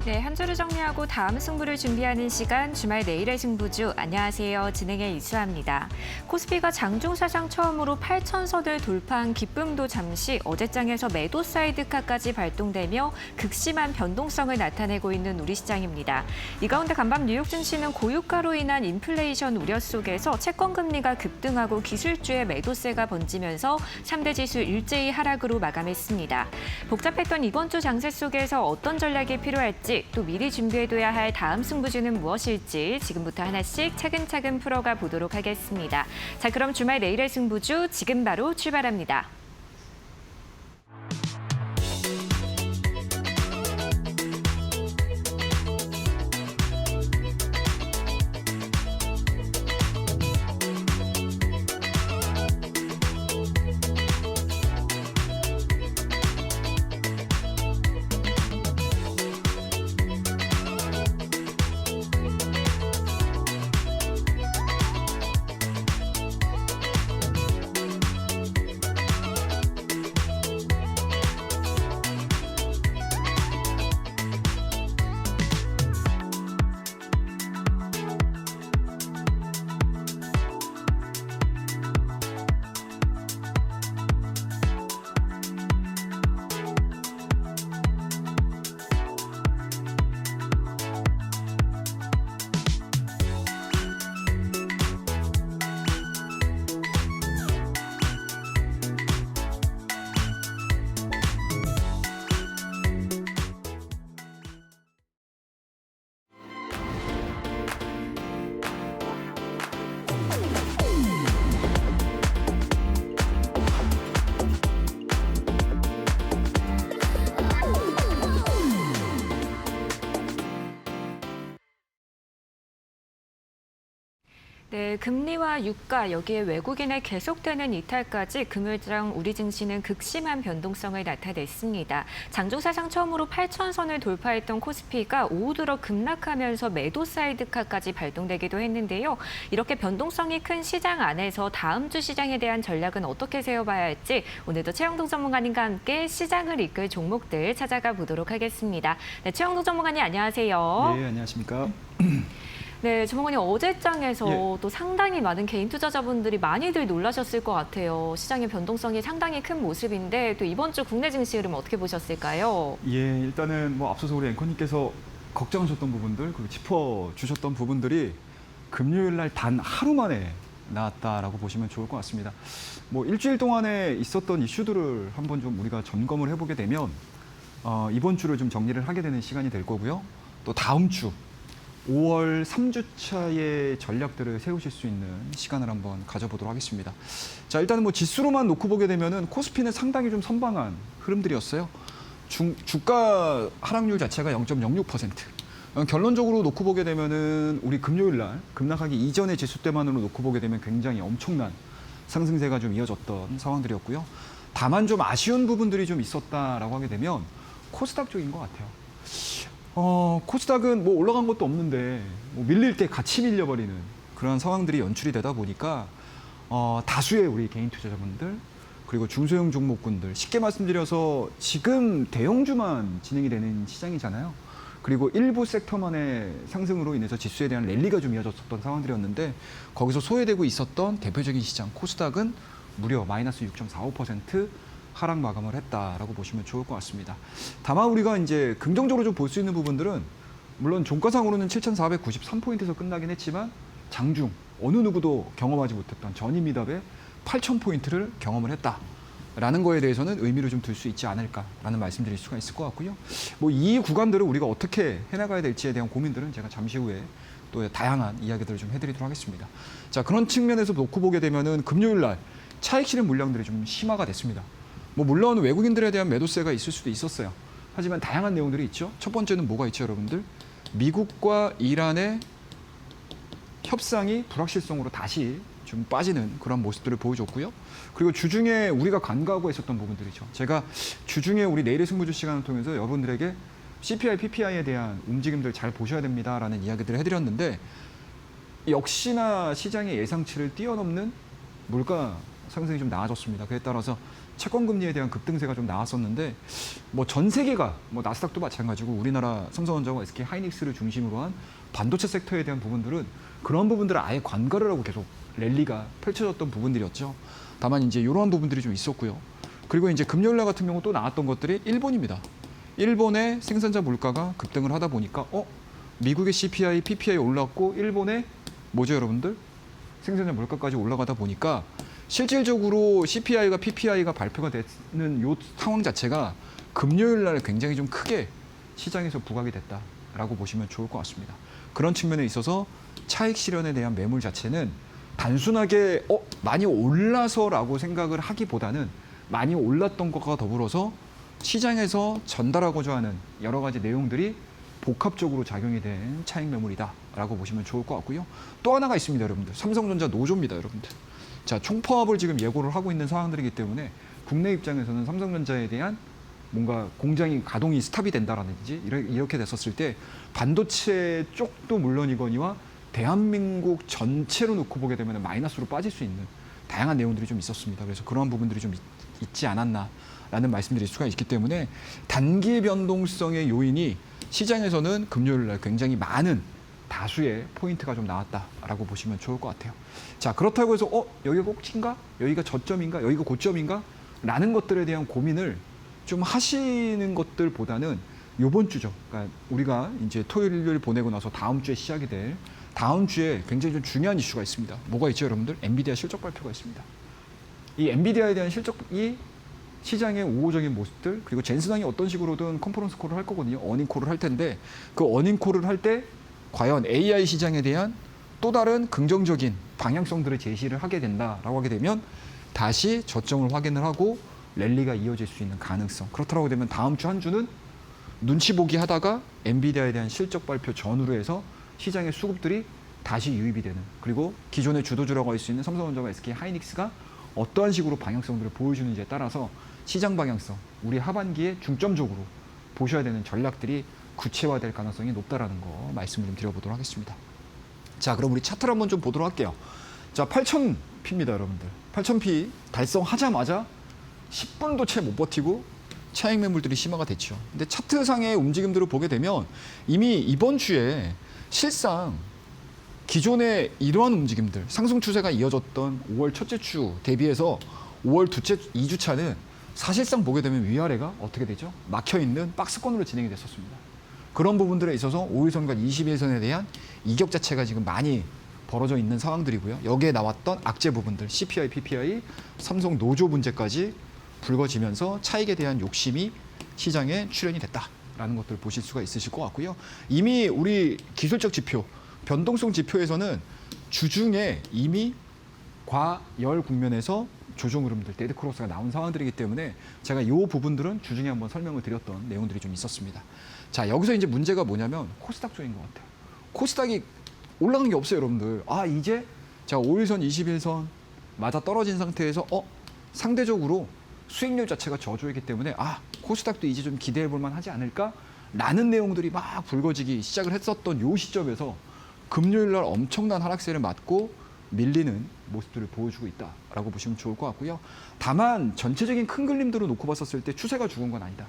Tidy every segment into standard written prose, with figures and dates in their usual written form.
네, 한 주를 정리하고 다음 승부를 준비하는 시간 주말 내일의 승부주. 안녕하세요. 진행의 이수아입니다. 코스피가 장중 사상 처음으로 8,000선을 돌파한 기쁨도 잠시 어제장에서 매도 사이드카까지 발동되며 극심한 변동성을 나타내고 있는 우리 시장입니다. 이 가운데 간밤 뉴욕 증시는 고유가로 인한 인플레이션 우려 속에서 채권 금리가 급등하고 기술주의 매도세가 번지면서 3대 지수 일제히 하락으로 마감했습니다. 복잡했던 이번 주 장세 속에서 어떤 전략이 필요할지 또 미리 준비해둬야 할 다음 승부주는 무엇일지 지금부터 하나씩 차근차근 풀어가 보도록 하겠습니다. 자, 그럼 주말 내일의 승부주 지금 바로 출발합니다. 네, 금리와 유가, 여기에 외국인의 계속되는 이탈까지 금요일장 우리 증시는 극심한 변동성을 나타냈습니다. 장중 사상 처음으로 8,000선을 돌파했던 코스피가 오후 들어 급락하면서 매도 사이드카까지 발동되기도 했는데요. 이렇게 변동성이 큰 시장 안에서 다음 주 시장에 대한 전략은 어떻게 세워봐야 할지 오늘도 최영동 전문가님과 함께 시장을 이끌 종목들 찾아가 보도록 하겠습니다. 네, 최영동 전문가님 안녕하세요. 네, 안녕하십니까. 네, 전문가님 어제장에서 예. 또 상당히 많은 개인 투자자분들이 많이들 놀라셨을 것 같아요. 시장의 변동성이 상당히 큰 모습인데 또 이번 주 국내 증시 흐름 어떻게 보셨을까요? 예, 일단은 뭐 앞서서 우리 앵커님께서 걱정하셨던 부분들, 그리고 짚어주셨던 부분들이 금요일 날 단 하루 만에 나왔다라고 보시면 좋을 것 같습니다. 뭐 일주일 동안에 있었던 이슈들을 한번 좀 우리가 점검을 해보게 되면 이번 주를 좀 정리를 하게 되는 시간이 될 거고요. 또 다음 주 5월 3주차의 전략들을 세우실 수 있는 시간을 한번 가져보도록 하겠습니다. 자, 일단은 뭐 지수로만 놓고 보게 되면은 코스피는 상당히 좀 선방한 흐름들이었어요. 주가 하락률 자체가 0.06%. 결론적으로 놓고 보게 되면은 우리 금요일 날 급락하기 이전의 지수 때만으로 놓고 보게 되면 굉장히 엄청난 상승세가 좀 이어졌던 상황들이었고요. 다만 좀 아쉬운 부분들이 좀 있었다라고 하게 되면 코스닥 쪽인 것 같아요. 코스닥은 뭐 올라간 것도 없는데 뭐 밀릴 때 같이 밀려버리는 그런 상황들이 연출이 되다 보니까 다수의 우리 개인 투자자분들 그리고 중소형 종목군들 쉽게 말씀드려서 지금 대형주만 진행이 되는 시장이잖아요. 그리고 일부 섹터만의 상승으로 인해서 지수에 대한 랠리가 좀 이어졌었던 상황들이었는데 거기서 소외되고 있었던 대표적인 시장 코스닥은 무려 마이너스 6.45% 하락 마감을 했다라고 보시면 좋을 것 같습니다. 다만 우리가 이제 긍정적으로 좀 볼 수 있는 부분들은 물론 종가상으로는 7,493포인트에서 끝나긴 했지만 장중 어느 누구도 경험하지 못했던 전임 미답의 8,000포인트를 경험을 했다라는 거에 대해서는 의미를 좀 둘 수 있지 않을까라는 말씀드릴 수가 있을 것 같고요. 뭐 이 구간들을 우리가 어떻게 해나가야 될지에 대한 고민들은 제가 잠시 후에 또 다양한 이야기들을 좀 해드리도록 하겠습니다. 자, 그런 측면에서 놓고 보게 되면은 금요일 날 차익 실현 물량들이 좀 심화가 됐습니다. 뭐 물론 외국인들에 대한 매도세가 있을 수도 있었어요. 하지만 다양한 내용들이 있죠. 첫 번째는 뭐가 있죠, 여러분들? 미국과 이란의 협상이 불확실성으로 다시 좀 빠지는 그런 모습들을 보여줬고요. 그리고 주중에 우리가 간과하고 있었던 부분들이죠. 제가 주중에 우리 내일의 승부주 시간을 통해서 여러분들에게 CPI, PPI에 대한 움직임들 잘 보셔야 됩니다라는 이야기들을 해드렸는데 역시나 시장의 예상치를 뛰어넘는 물가 상승이 좀 나아졌습니다. 그에 따라서 채권 금리에 대한 급등세가 좀 나왔었는데 뭐 전 세계가 뭐 나스닥도 마찬가지고 우리나라 삼성전자와 SK 하이닉스를 중심으로 한 반도체 섹터에 대한 부분들은 그런 부분들을 아예 관가를 하고 계속 랠리가 펼쳐졌던 부분들이었죠. 다만 이제 이러한 부분들이 좀 있었고요. 그리고 이제 금요일 날 같은 경우 또 나왔던 것들이 일본입니다. 일본의 생산자 물가가 급등을 하다 보니까 미국의 CPI, PPI 올랐고 일본의 뭐죠 여러분들? 생산자 물가까지 올라가다 보니까 실질적으로 CPI가 PPI가 발표가 되는 요 상황 자체가 금요일 날 굉장히 좀 크게 시장에서 부각이 됐다라고 보시면 좋을 것 같습니다. 그런 측면에 있어서 차익 실현에 대한 매물 자체는 단순하게 많이 올라서라고 생각을 하기보다는 많이 올랐던 것과 더불어서 시장에서 전달하고자 하는 여러 가지 내용들이 복합적으로 작용이 된 차익 매물이다라고 보시면 좋을 것 같고요. 또 하나가 있습니다, 여러분들. 삼성전자 노조입니다, 여러분들. 자, 총파업을 지금 예고를 하고 있는 상황들이기 때문에 국내 입장에서는 삼성전자에 대한 뭔가 공장이 가동이 스탑이 된다라든지 이렇게 됐었을 때 반도체 쪽도 물론이거니와 대한민국 전체로 놓고 보게 되면 마이너스로 빠질 수 있는 다양한 내용들이 좀 있었습니다. 그래서 그러한 부분들이 좀 있지 않았나라는 말씀드릴 수가 있기 때문에 단기 변동성의 요인이 시장에서는 금요일 날 굉장히 많은 다수의 포인트가 좀 나왔다라고 보시면 좋을 것 같아요. 자, 그렇다고 해서 여기가 꼭지인가? 여기가 저점인가? 여기가 고점인가? 라는 것들에 대한 고민을 좀 하시는 것들보다는 이번 주죠. 그러니까 우리가 이제 토요일 보내고 나서 다음 주에 시작이 될 다음 주에 굉장히 좀 중요한 이슈가 있습니다. 뭐가 있죠, 여러분들? 엔비디아 실적 발표가 있습니다. 이 엔비디아에 대한 실적이 시장의 우호적인 모습들 그리고 젠슨왕이 어떤 식으로든 컨퍼런스 콜을 할 거거든요. 어닝 콜을 할 텐데 그 어닝 콜을 할 때 과연 AI 시장에 대한 또 다른 긍정적인 방향성들을 제시를 하게 된다라고 하게 되면 다시 저점을 확인을 하고 랠리가 이어질 수 있는 가능성. 그렇다고 되면 다음 주 한 주는 눈치 보기 하다가 엔비디아에 대한 실적 발표 전후로 해서 시장의 수급들이 다시 유입이 되는 그리고 기존의 주도주라고 할 수 있는 삼성전자와 SK 하이닉스가 어떠한 식으로 방향성들을 보여주는지에 따라서 시장 방향성, 우리 하반기에 중점적으로 보셔야 되는 전략들이 구체화될 가능성이 높다라는 거 말씀을 좀 드려보도록 하겠습니다. 자, 그럼 우리 차트를 한번 좀 보도록 할게요. 자, 8,000P입니다, 여러분들. 8,000P 달성하자마자 10분도 채 못 버티고 차익 매물들이 심화가 됐죠. 근데 차트상의 움직임들을 보게 되면 이미 이번 주에 실상 기존의 이러한 움직임들, 상승 추세가 이어졌던 5월 첫째 주 대비해서 5월 두째 2주차는 사실상 보게 되면 위아래가 어떻게 되죠? 막혀있는 박스권으로 진행이 됐었습니다. 그런 부분들에 있어서 5일선과 21일선에 대한 이격 자체가 지금 많이 벌어져 있는 상황들이고요. 여기에 나왔던 악재 부분들, CPI, PPI, 삼성 노조 문제까지 불거지면서 차익에 대한 욕심이 시장에 출현이 됐다라는 것들을 보실 수가 있으실 것 같고요. 이미 우리 기술적 지표, 변동성 지표에서는 주중에 이미 과열 국면에서 조정 흐름들, 데드 크로스가 나온 상황들이기 때문에 제가 이 부분들은 주중에 한번 설명을 드렸던 내용들이 좀 있었습니다. 자, 여기서 이제 문제가 뭐냐면 코스닥 쪽인 것 같아요. 코스닥이 올라간 게 없어요, 여러분들. 이제 자 5일선, 21선 맞아 떨어진 상태에서 상대적으로 수익률 자체가 저조이기 때문에 코스닥도 이제 좀 기대해 볼 만하지 않을까라는 내용들이 막 불거지기 시작을 했었던 요 시점에서 금요일 날 엄청난 하락세를 맞고 밀리는 모습들을 보여주고 있다라고 보시면 좋을 것 같고요. 다만 전체적인 큰 그림들을 놓고 봤었을 때 추세가 죽은 건 아니다.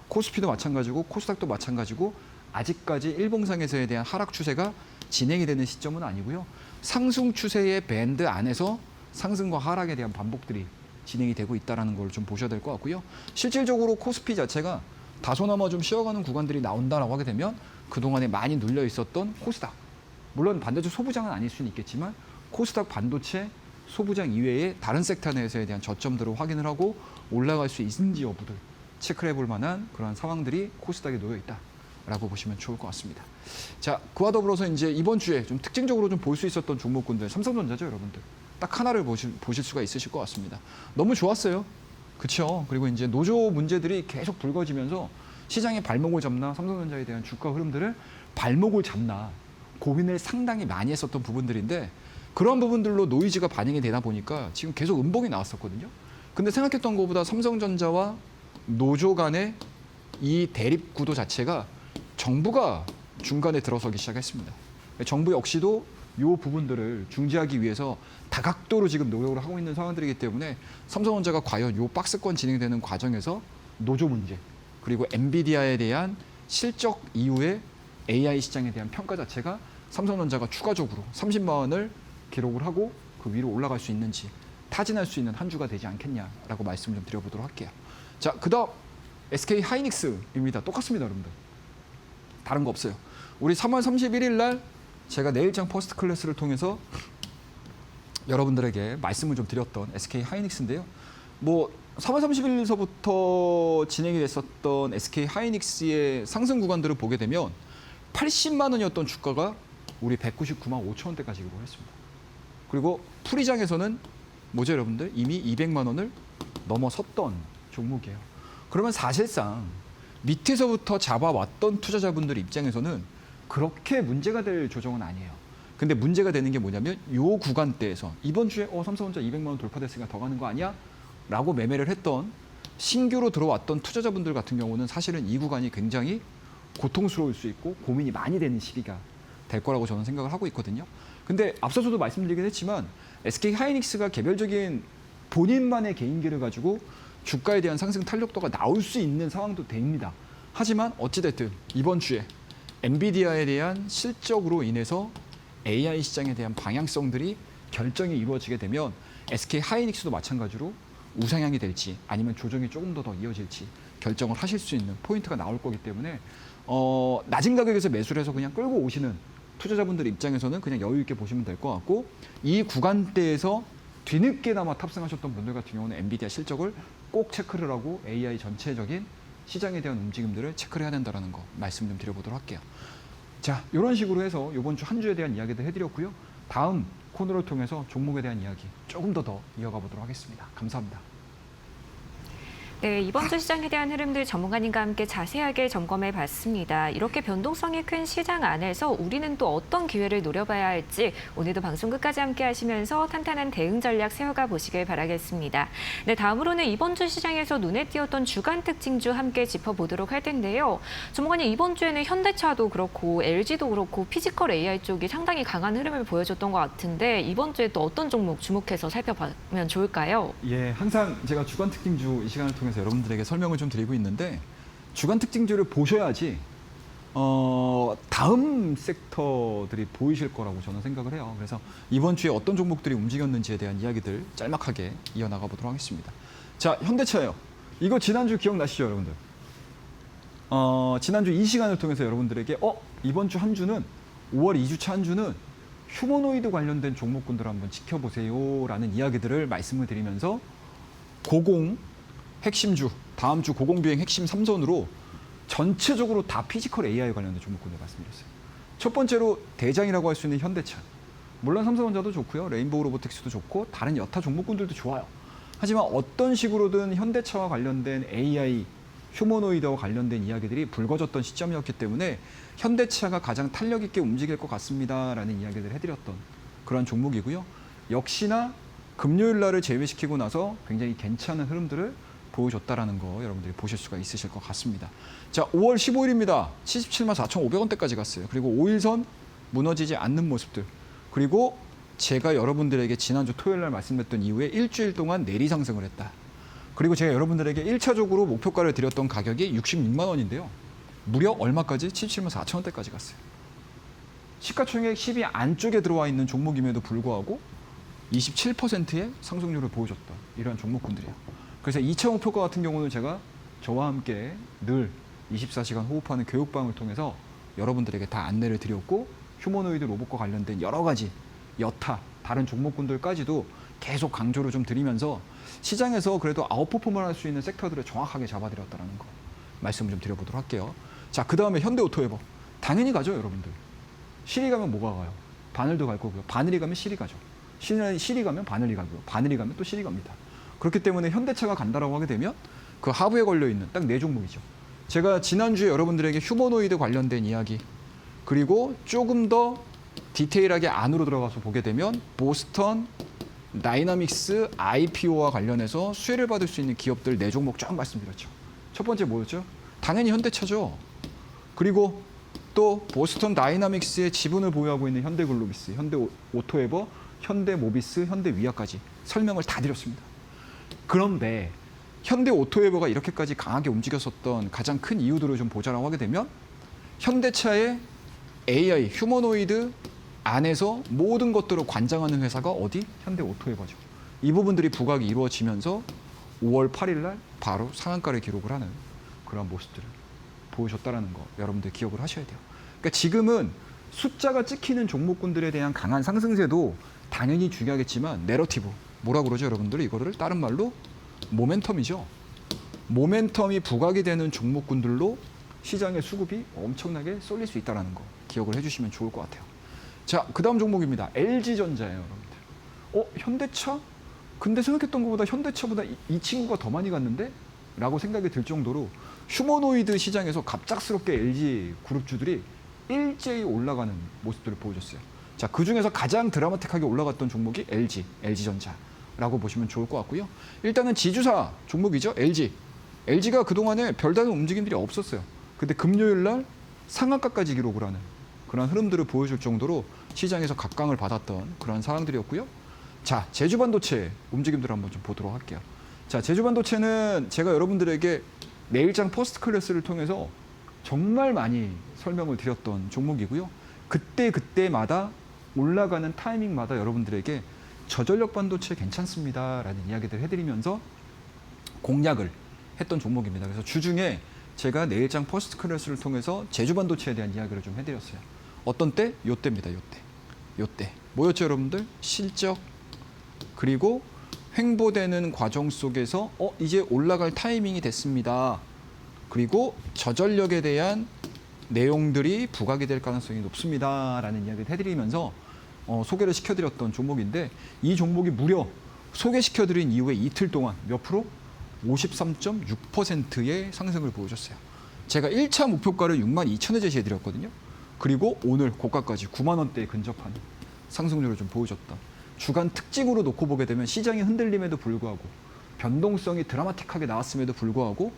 코스피도 마찬가지고 코스닥도 마찬가지고 아직까지 일봉상에서에 대한 하락 추세가 진행이 되는 시점은 아니고요. 상승 추세의 밴드 안에서 상승과 하락에 대한 반복들이 진행이 되고 있다는 걸 좀 보셔야 될 것 같고요. 실질적으로 코스피 자체가 다소나마 좀 쉬어가는 구간들이 나온다라고 하게 되면 그동안에 많이 눌려 있었던 코스닥. 물론 반도체 소부장은 아닐 수는 있겠지만 코스닥 반도체 소부장 이외에 다른 섹터 내에서에 대한 저점들을 확인을 하고 올라갈 수 있는지 여부들 체크를 해볼 만한 그런 상황들이 코스닥에 놓여 있다라고 보시면 좋을 것 같습니다. 자, 그와 더불어서 이제 이번 주에 좀 특징적으로 좀 볼 수 있었던 종목군들, 삼성전자죠, 여러분들. 딱 하나를 보실 수가 있으실 것 같습니다. 너무 좋았어요. 그렇죠. 그리고 이제 노조 문제들이 계속 불거지면서 시장의 발목을 잡나, 삼성전자에 대한 주가 흐름들을 발목을 잡나 고민을 상당히 많이 했었던 부분들인데 그런 부분들로 노이즈가 반영이 되다 보니까 지금 계속 음봉이 나왔었거든요. 근데 생각했던 것보다 삼성전자와 노조 간의 이 대립 구도 자체가 정부가 중간에 들어서기 시작했습니다. 정부 역시도 요 부분들을 중지하기 위해서 다각도로 지금 노력을 하고 있는 상황들이기 때문에 삼성전자가 과연 요 박스권 진행되는 과정에서 노조 문제 그리고 엔비디아에 대한 실적 이후에 AI 시장에 대한 평가 자체가 삼성전자가 추가적으로 30만 원을 기록을 하고 그 위로 올라갈 수 있는지 타진할 수 있는 한 주가 되지 않겠냐라고 말씀 좀 드려보도록 할게요. 자, 그다음 SK 하이닉스입니다. 똑같습니다, 여러분들. 다른 거 없어요. 우리 3월 31일 날 제가 내일장 퍼스트 클래스를 통해서 여러분들에게 말씀을 좀 드렸던 SK 하이닉스인데요. 뭐 3월 30일서부터 진행이 됐었던 SK 하이닉스의 상승 구간들을 보게 되면 80만 원이었던 주가가 우리 199만 5천 원대까지 기록을 했습니다. 그리고 풀이장에서는 뭐죠, 여러분들? 이미 200만 원을 넘어섰던 종목이에요. 그러면 사실상 밑에서부터 잡아왔던 투자자분들 입장에서는 그렇게 문제가 될 조정은 아니에요. 근데 문제가 되는 게 뭐냐면 요 구간대에서 이번 주에 삼성전자 200만 원 돌파됐으니까 더 가는 거 아니야? 라고 매매를 했던 신규로 들어왔던 투자자분들 같은 경우는 사실은 이 구간이 굉장히 고통스러울 수 있고 고민이 많이 되는 시기가 될 거라고 저는 생각을 하고 있거든요. 근데 앞서서도 말씀드리긴 했지만 SK 하이닉스가 개별적인 본인만의 개인기를 가지고 주가에 대한 상승 탄력도가 나올 수 있는 상황도 됩니다. 하지만 어찌됐든 이번 주에 엔비디아에 대한 실적으로 인해서 AI 시장에 대한 방향성들이 결정이 이루어지게 되면 SK 하이닉스도 마찬가지로 우상향이 될지 아니면 조정이 조금 더 이어질지 결정을 하실 수 있는 포인트가 나올 거기 때문에 낮은 가격에서 매수를 해서 그냥 끌고 오시는 투자자분들 입장에서는 그냥 여유 있게 보시면 될 것 같고 이 구간대에서 뒤늦게나마 탑승하셨던 분들 같은 경우는 엔비디아 실적을 꼭 체크를 하고 AI 전체적인 시장에 대한 움직임들을 체크를 해야 된다는 거 말씀 좀 드려보도록 할게요. 자, 이런 식으로 해서 이번 주 한 주에 대한 이야기도 해드렸고요. 다음 코너를 통해서 종목에 대한 이야기 조금 더 이어가 보도록 하겠습니다. 감사합니다. 네, 이번 주 시장에 대한 흐름들 전문가님과 함께 자세하게 점검해 봤습니다. 이렇게 변동성이 큰 시장 안에서 우리는 또 어떤 기회를 노려봐야 할지 오늘도 방송 끝까지 함께 하시면서 탄탄한 대응 전략 세워가 보시길 바라겠습니다. 네, 다음으로는 이번 주 시장에서 눈에 띄었던 주간 특징주 함께 짚어보도록 할 텐데요. 전문가님, 이번 주에는 현대차도 그렇고 LG도 그렇고 피지컬 AI 쪽이 상당히 강한 흐름을 보여줬던 것 같은데 이번 주에 또 어떤 종목 주목해서 살펴보면 좋을까요? 예, 항상 제가 주간 특징주 이 시간을 통해서 여러분들에게 설명을 좀 드리고 있는데 주간 특징주를 보셔야지 다음 섹터들이 보이실 거라고 저는 생각을 해요. 그래서 이번 주에 어떤 종목들이 움직였는지에 대한 이야기들 짤막하게 이어나가 보도록 하겠습니다. 자, 현대차예요. 이거 지난주 기억나시죠, 여러분들? 지난주 이 시간을 통해서 여러분들에게 이번 주 한 주는 5월 2주차 한 주는 휴머노이드 관련된 종목군들 한번 지켜보세요라는 이야기들을 말씀을 드리면서 고공 핵심주, 다음 주 고공비행 핵심 3선으로 전체적으로 다 피지컬 AI 관련된 종목군을 말씀드렸어요. 첫 번째로 대장이라고 할 수 있는 현대차. 물론 삼성전자도 좋고요. 레인보우 로보틱스도 좋고 다른 여타 종목군들도 좋아요. 하지만 어떤 식으로든 현대차와 관련된 AI, 휴머노이드와 관련된 이야기들이 불거졌던 시점이었기 때문에 현대차가 가장 탄력 있게 움직일 것 같습니다라는 이야기를 해드렸던 그런 종목이고요. 역시나 금요일 날을 제외시키고 나서 굉장히 괜찮은 흐름들을 보여줬다라는 거 여러분들이 보실 수가 있으실 것 같습니다. 자, 5월 15일입니다. 77만 4,500원대까지 갔어요. 그리고 5일선 무너지지 않는 모습들. 그리고 제가 여러분들에게 지난주 토요일 날 말씀드렸던 이후에 일주일 동안 내리 상승을 했다. 그리고 제가 여러분들에게 1차적으로 목표가를 드렸던 가격이 66만 원인데요. 무려 얼마까지? 77만 4,000원대까지 갔어요. 시가총액 10위 안쪽에 들어와 있는 종목임에도 불구하고 27%의 상승률을 보여줬던 이러한 종목군들이에요. 그래서 2차 목표가 같은 경우는 제가 저와 함께 늘 24시간 호흡하는 교육방을 통해서 여러분들에게 다 안내를 드렸고 휴머노이드 로봇과 관련된 여러 가지 여타 다른 종목군들까지도 계속 강조를 좀 드리면서 시장에서 그래도 아웃퍼폼을 할 수 있는 섹터들을 정확하게 잡아드렸다는 거 말씀을 좀 드려보도록 할게요. 자, 그 다음에 현대오토에버. 당연히 가죠, 여러분들. 실이 가면 뭐가 가요? 바늘도 갈 거고요. 바늘이 가면 실이 가죠. 실이 가면 바늘이 가고요. 바늘이 가면 또 실이 갑니다. 그렇기 때문에 현대차가 간다라고 하게 되면 그 하부에 걸려있는 딱 4종목이죠. 제가 지난주에 여러분들에게 휴머노이드 관련된 이야기 그리고 조금 더 디테일하게 안으로 들어가서 보게 되면 보스턴, 다이나믹스, IPO와 관련해서 수혜를 받을 수 있는 기업들 4종목 쫙 말씀드렸죠. 첫 번째 뭐였죠? 당연히 현대차죠. 그리고 또 보스턴 다이나믹스의 지분을 보유하고 있는 현대글로비스, 현대오토에버, 현대모비스, 현대위아까지 설명을 다 드렸습니다. 그런데 현대오토에버가 이렇게까지 강하게 움직였었던 가장 큰 이유들을 좀 보자라고 하게 되면 현대차의 AI, 휴머노이드 안에서 모든 것들을 관장하는 회사가 어디? 현대오토에버죠. 이 부분들이 부각이 이루어지면서 5월 8일 날 바로 상한가를 기록을 하는 그런 모습들을 보여줬다는 거 여러분들 기억을 하셔야 돼요. 그러니까 지금은 숫자가 찍히는 종목군들에 대한 강한 상승세도 당연히 중요하겠지만 내러티브, 뭐라 그러죠 여러분들? 이거를 다른 말로 모멘텀이죠. 모멘텀이 부각이 되는 종목군들로 시장의 수급이 엄청나게 쏠릴 수 있다는 거 기억을 해주시면 좋을 것 같아요. 자, 그 다음 종목입니다. LG전자예요, 여러분들. 현대차? 근데 생각했던 것보다 현대차보다 이 친구가 더 많이 갔는데? 라고 생각이 들 정도로 휴머노이드 시장에서 갑작스럽게 LG 그룹주들이 일제히 올라가는 모습들을 보여줬어요. 자, 그 중에서 가장 드라마틱하게 올라갔던 종목이 LG전자라고 보시면 좋을 것 같고요. 일단은 지주사 종목이죠, LG. LG가 그동안에 별다른 움직임들이 없었어요. 근데 금요일 날 상한가까지 기록을 하는 그런 흐름들을 보여줄 정도로 시장에서 각광을 받았던 그런 상황들이었고요. 자, 제주반도체 움직임들을 한번 좀 보도록 할게요. 자, 제주반도체는 제가 여러분들에게 내일장 퍼스트 클래스를 통해서 정말 많이 설명을 드렸던 종목이고요. 그때마다 올라가는 타이밍마다 여러분들에게 저전력 반도체 괜찮습니다라는 이야기들을 해드리면서 공략을 했던 종목입니다. 그래서 주중에 제가 내일장 퍼스트 클래스를 통해서 제주반도체에 대한 이야기를 좀 해드렸어요. 어떤 때? 요때입니다. 요때. 뭐였죠, 여러분들? 실적, 그리고 횡보되는 과정 속에서 이제 올라갈 타이밍이 됐습니다. 그리고 저전력에 대한 내용들이 부각이 될 가능성이 높습니다라는 이야기를 해드리면서 소개를 시켜드렸던 종목인데 이 종목이 무려 소개시켜드린 이후에 이틀 동안 몇 프로? 53.6%의 상승을 보여줬어요. 제가 1차 목표가를 62,000에 제시해드렸거든요. 그리고 오늘 고가까지 9만 원대에 근접한 상승률을 좀 보여줬다. 주간 특징으로 놓고 보게 되면 시장의 흔들림에도 불구하고 변동성이 드라마틱하게 나왔음에도 불구하고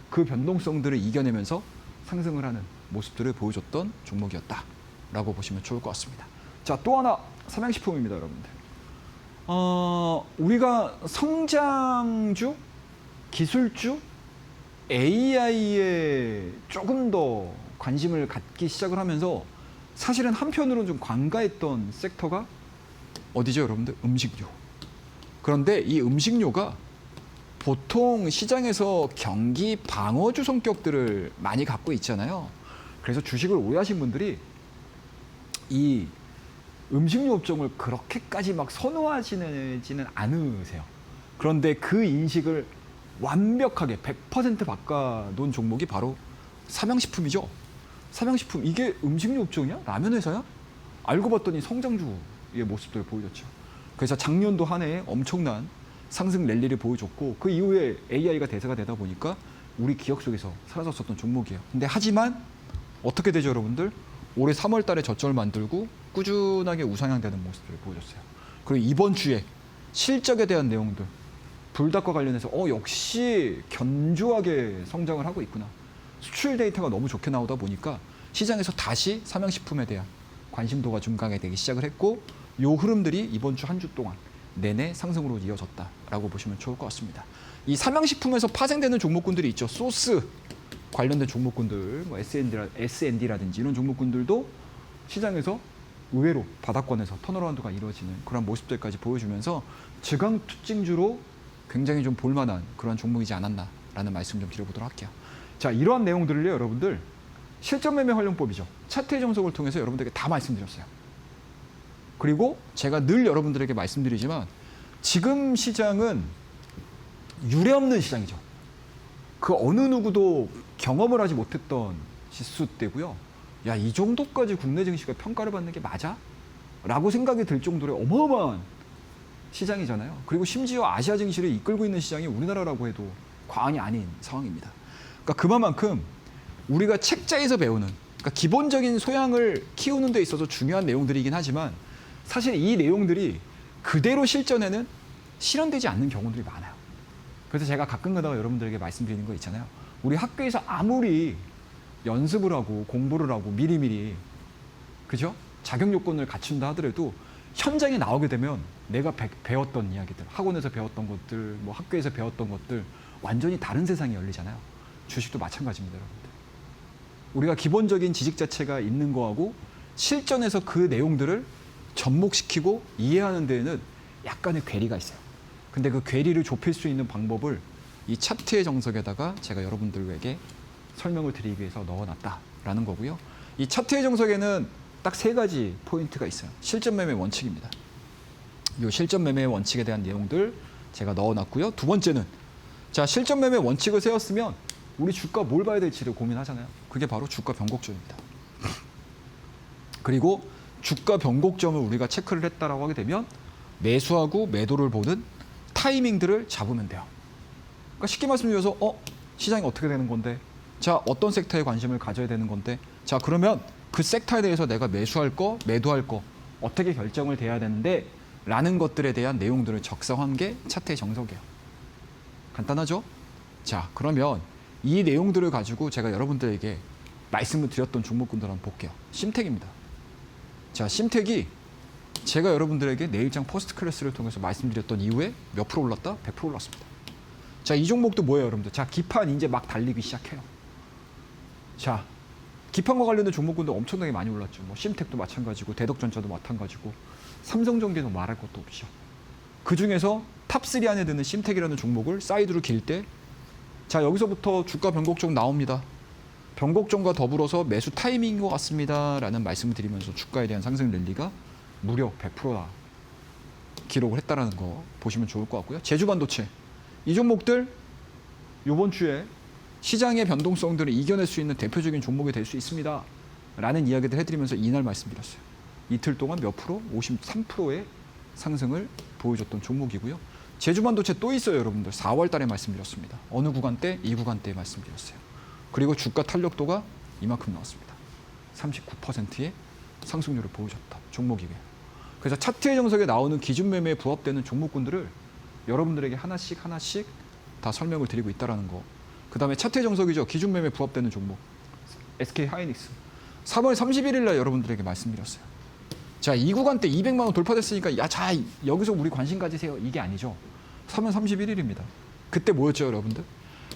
그 변동성들을 이겨내면서 상승을 하는 모습들을 보여줬던 종목이었다라고 보시면 좋을 것 같습니다. 자, 또 하나 삼양식품입니다, 여러분들. 우리가 성장주, 기술주, AI에 조금 더 관심을 갖기 시작을 하면서 사실은 한편으로는 좀 관가했던 섹터가 어디죠, 여러분들? 음식료. 그런데 이 음식료가 보통 시장에서 경기 방어주 성격들을 많이 갖고 있잖아요. 그래서 주식을 오해하신 분들이 이 음식료 업종을 그렇게까지 막 선호하시지는 않으세요. 그런데 그 인식을 완벽하게 100% 바꿔놓은 종목이 바로 삼양식품이죠. 삼양식품, 이게 음식료 업종이야? 라면 회사야? 알고 봤더니 성장주의 모습들을 보여줬죠. 그래서 작년도 한 해에 엄청난 상승 랠리를 보여줬고 그 이후에 AI가 대세가 되다 보니까 우리 기억 속에서 사라졌었던 종목이에요. 근데 하지만 어떻게 되죠, 여러분들? 올해 3월 달에 저점을 만들고 꾸준하게 우상향되는 모습들을 보여줬어요. 그리고 이번 주에 실적에 대한 내용들, 불닭과 관련해서 역시 견조하게 성장을 하고 있구나. 수출 데이터가 너무 좋게 나오다 보니까 시장에서 다시 삼양식품에 대한 관심도가 좀 강해지기 시작을 했고 요 흐름들이 이번 주 한 주 동안 내내 상승으로 이어졌다라고 보시면 좋을 것 같습니다. 이 삼양식품에서 파생되는 종목군들이 있죠. 소스 관련된 종목군들, 뭐 S&D라든지 이런 종목군들도 시장에서 의외로 바닥권에서 턴어라운드가 이루어지는 그런 모습들까지 보여주면서 지강 특징주로 굉장히 좀 볼만한 그런 종목이지 않았나라는 말씀 좀 드려보도록 할게요. 자, 이러한 내용들을요, 여러분들 실전 매매 활용법이죠. 차트의 정석을 통해서 여러분들에게 다 말씀드렸어요. 그리고 제가 늘 여러분들에게 말씀드리지만 지금 시장은 유례없는 시장이죠. 그 어느 누구도 경험을 하지 못했던 지수대고요. 야, 이 정도까지 국내 증시가 평가를 받는 게 맞아? 라고 생각이 들 정도로 어마어마한 시장이잖아요. 그리고 심지어 아시아 증시를 이끌고 있는 시장이 우리나라라고 해도 과언이 아닌 상황입니다. 그러니까 그만큼 우리가 책자에서 배우는, 그러니까 기본적인 소양을 키우는 데 있어서 중요한 내용들이긴 하지만 사실 이 내용들이 그대로 실전에는 실현되지 않는 경우들이 많아요. 그래서 제가 가끔가다가 여러분들에게 말씀드리는 거 있잖아요. 우리 학교에서 아무리 연습을 하고 공부를 하고 미리미리 그죠? 자격 요건을 갖춘다 하더라도 현장에 나오게 되면 내가 배웠던 이야기들, 학원에서 배웠던 것들, 뭐 학교에서 배웠던 것들 완전히 다른 세상이 열리잖아요. 주식도 마찬가지입니다, 여러분들. 우리가 기본적인 지식 자체가 있는 거하고 실전에서 그 내용들을 접목시키고 이해하는 데에는 약간의 괴리가 있어요. 근데 그 괴리를 좁힐 수 있는 방법을 이 차트의 정석에다가 제가 여러분들에게 설명을 드리기 위해서 넣어놨다라는 거고요. 이 차트의 정석에는 딱 3가지 포인트가 있어요. 실전 매매 원칙입니다. 이 실전 매매 원칙에 대한 내용들 제가 넣어놨고요. 두 번째는 자 실전 매매 원칙을 세웠으면 우리 주가 뭘 봐야 될지를 고민하잖아요. 그게 바로 주가 변곡점입니다. 그리고 주가 변곡점을 우리가 체크를 했다라고 하게 되면 매수하고 매도를 보는 타이밍들을 잡으면 돼요. 그러니까 쉽게 말씀드려서 시장이 어떻게 되는 건데 자 어떤 섹터에 관심을 가져야 되는 건데 자 그러면 그 섹터에 대해서 내가 매수할 거 매도할 거 어떻게 결정을 돼야 되는데 라는 것들에 대한 내용들을 적성한 게 차트의 정석이에요. 간단하죠? 자 그러면 이 내용들을 가지고 제가 여러분들에게 말씀을 드렸던 종목군들 한번 볼게요. 심택입니다. 자 심택이 제가 여러분들에게 내일장 퍼스트 클래스를 통해서 말씀드렸던 이후에 몇 프로 올랐다? 100% 올랐습니다. 자, 이 종목도 뭐예요, 여러분들? 자, 기판 이제 막 달리기 시작해요. 자, 기판과 관련된 종목군도 엄청나게 많이 올랐죠. 뭐 심택도 마찬가지고 대덕전자도 마찬가지고 삼성전기는 말할 것도 없죠. 그 중에서 탑3 안에 드는 심택이라는 종목을 사이드로 길 때 자, 여기서부터 주가 변곡점 나옵니다. 변곡점과 더불어서 매수 타이밍인 것 같습니다. 라는 말씀을 드리면서 주가에 대한 상승 랠리가 무려 100%나 기록을 했다는 거 보시면 좋을 것 같고요. 제주반도체. 이 종목들 이번 주에 시장의 변동성들을 이겨낼 수 있는 대표적인 종목이 될 수 있습니다. 라는 이야기를 해드리면서 이날 말씀드렸어요. 이틀 동안 몇 프로? 53%의 상승을 보여줬던 종목이고요. 제주반도체 또 있어요, 여러분들. 4월 달에 말씀드렸습니다. 어느 구간대? 이 구간대에 말씀드렸어요. 그리고 주가 탄력도가 이만큼 나왔습니다. 39%의 상승률을 보여줬던 종목이고요. 그래서 차트의 정석에 나오는 기준 매매에 부합되는 종목군들을 여러분들에게 하나씩 다 설명을 드리고 있다는 거. 그 다음에 차트의 정석이죠. 기준 매매에 부합되는 종목. SK 하이닉스. 3월 31일 날 여러분들에게 말씀드렸어요. 자, 이 구간대 200만 원 돌파됐으니까 자, 여기서 우리 관심 가지세요. 이게 아니죠. 3월 31일입니다. 그때 뭐였죠, 여러분들?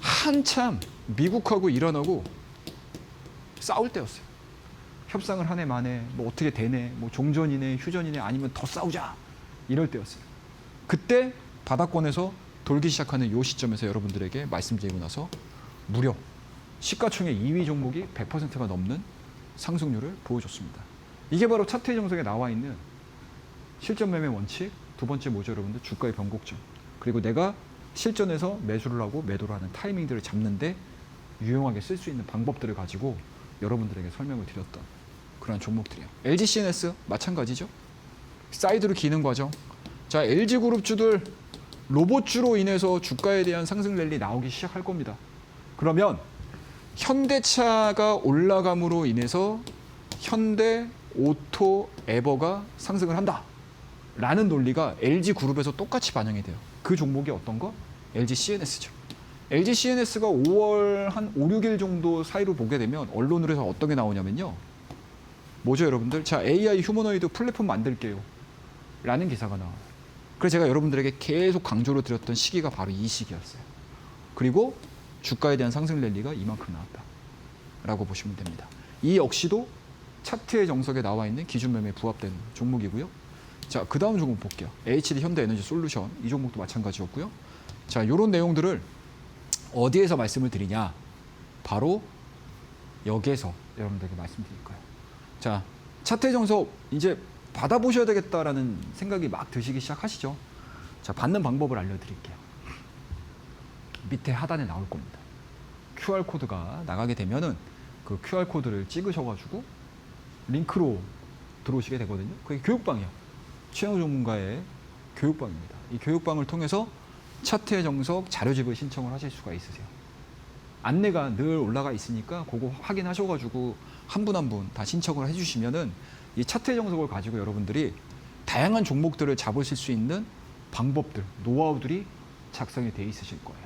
한참 미국하고 이란하고 싸울 때였어요. 협상을 한 해 만에 뭐 어떻게 되네, 뭐 종전이네, 휴전이네, 아니면 더 싸우자 이럴 때였어요. 그때 바닥권에서 돌기 시작하는 이 시점에서 여러분들에게 말씀드리고 나서 무려 시가총액 2위 종목이 100%가 넘는 상승률을 보여줬습니다. 이게 바로 차트의 정석에 나와 있는 실전 매매 원칙, 두 번째 뭐죠, 여러분들? 주가의 변곡점. 그리고 내가 실전에서 매수를 하고 매도를 하는 타이밍들을 잡는데 유용하게 쓸 수 있는 방법들을 가지고 여러분들에게 설명을 드렸던 그런 종목들이에요. LG CNS 마찬가지죠. 사이드로 기는 과정. 자, LG그룹주들 로봇주로 인해서 주가에 대한 상승 랠리 나오기 시작할 겁니다. 그러면 현대차가 올라감으로 인해서 현대, 오토, 에버가 상승을 한다. 라는 논리가 LG그룹에서 똑같이 반영이 돼요. 그 종목이 어떤 거? LG CNS죠. LG CNS가 5월 한 5, 6일 정도 사이로 보게 되면 언론으로 해서 어떤 게 나오냐면요. 뭐죠, 여러분들? 자, AI 휴머노이드 플랫폼 만들게요. 라는 기사가 나와요. 그래서 제가 여러분들에게 계속 강조를 드렸던 시기가 바로 이 시기였어요. 그리고 주가에 대한 상승 랠리가 이만큼 나왔다. 라고 보시면 됩니다. 이 역시도 차트의 정석에 나와 있는 기준 매매에 부합되는 종목이고요. 자, 그 다음 종목 볼게요. HD 현대에너지 솔루션. 이 종목도 마찬가지였고요. 자, 이런 내용들을 어디에서 말씀을 드리냐? 바로 여기에서 여러분들에게 말씀드릴 거예요. 자, 차트의 정석 이제 받아보셔야 되겠다라는 생각이 막 드시기 시작하시죠? 자, 받는 방법을 알려드릴게요. 밑에 하단에 나올 겁니다. QR코드가 나가게 되면은 그 QR코드를 찍으셔가지고 링크로 들어오시게 되거든요. 그게 교육방이에요. 최영우 전문가의 교육방입니다. 이 교육방을 통해서 차트의 정석 자료집을 신청을 하실 수가 있으세요. 안내가 늘 올라가 있으니까 그거 확인하셔가지고 한 분 한 분 다 신청을 해주시면은 이 차트의 정석을 가지고 여러분들이 다양한 종목들을 잡으실 수 있는 방법들, 노하우들이 작성이 돼 있으실 거예요.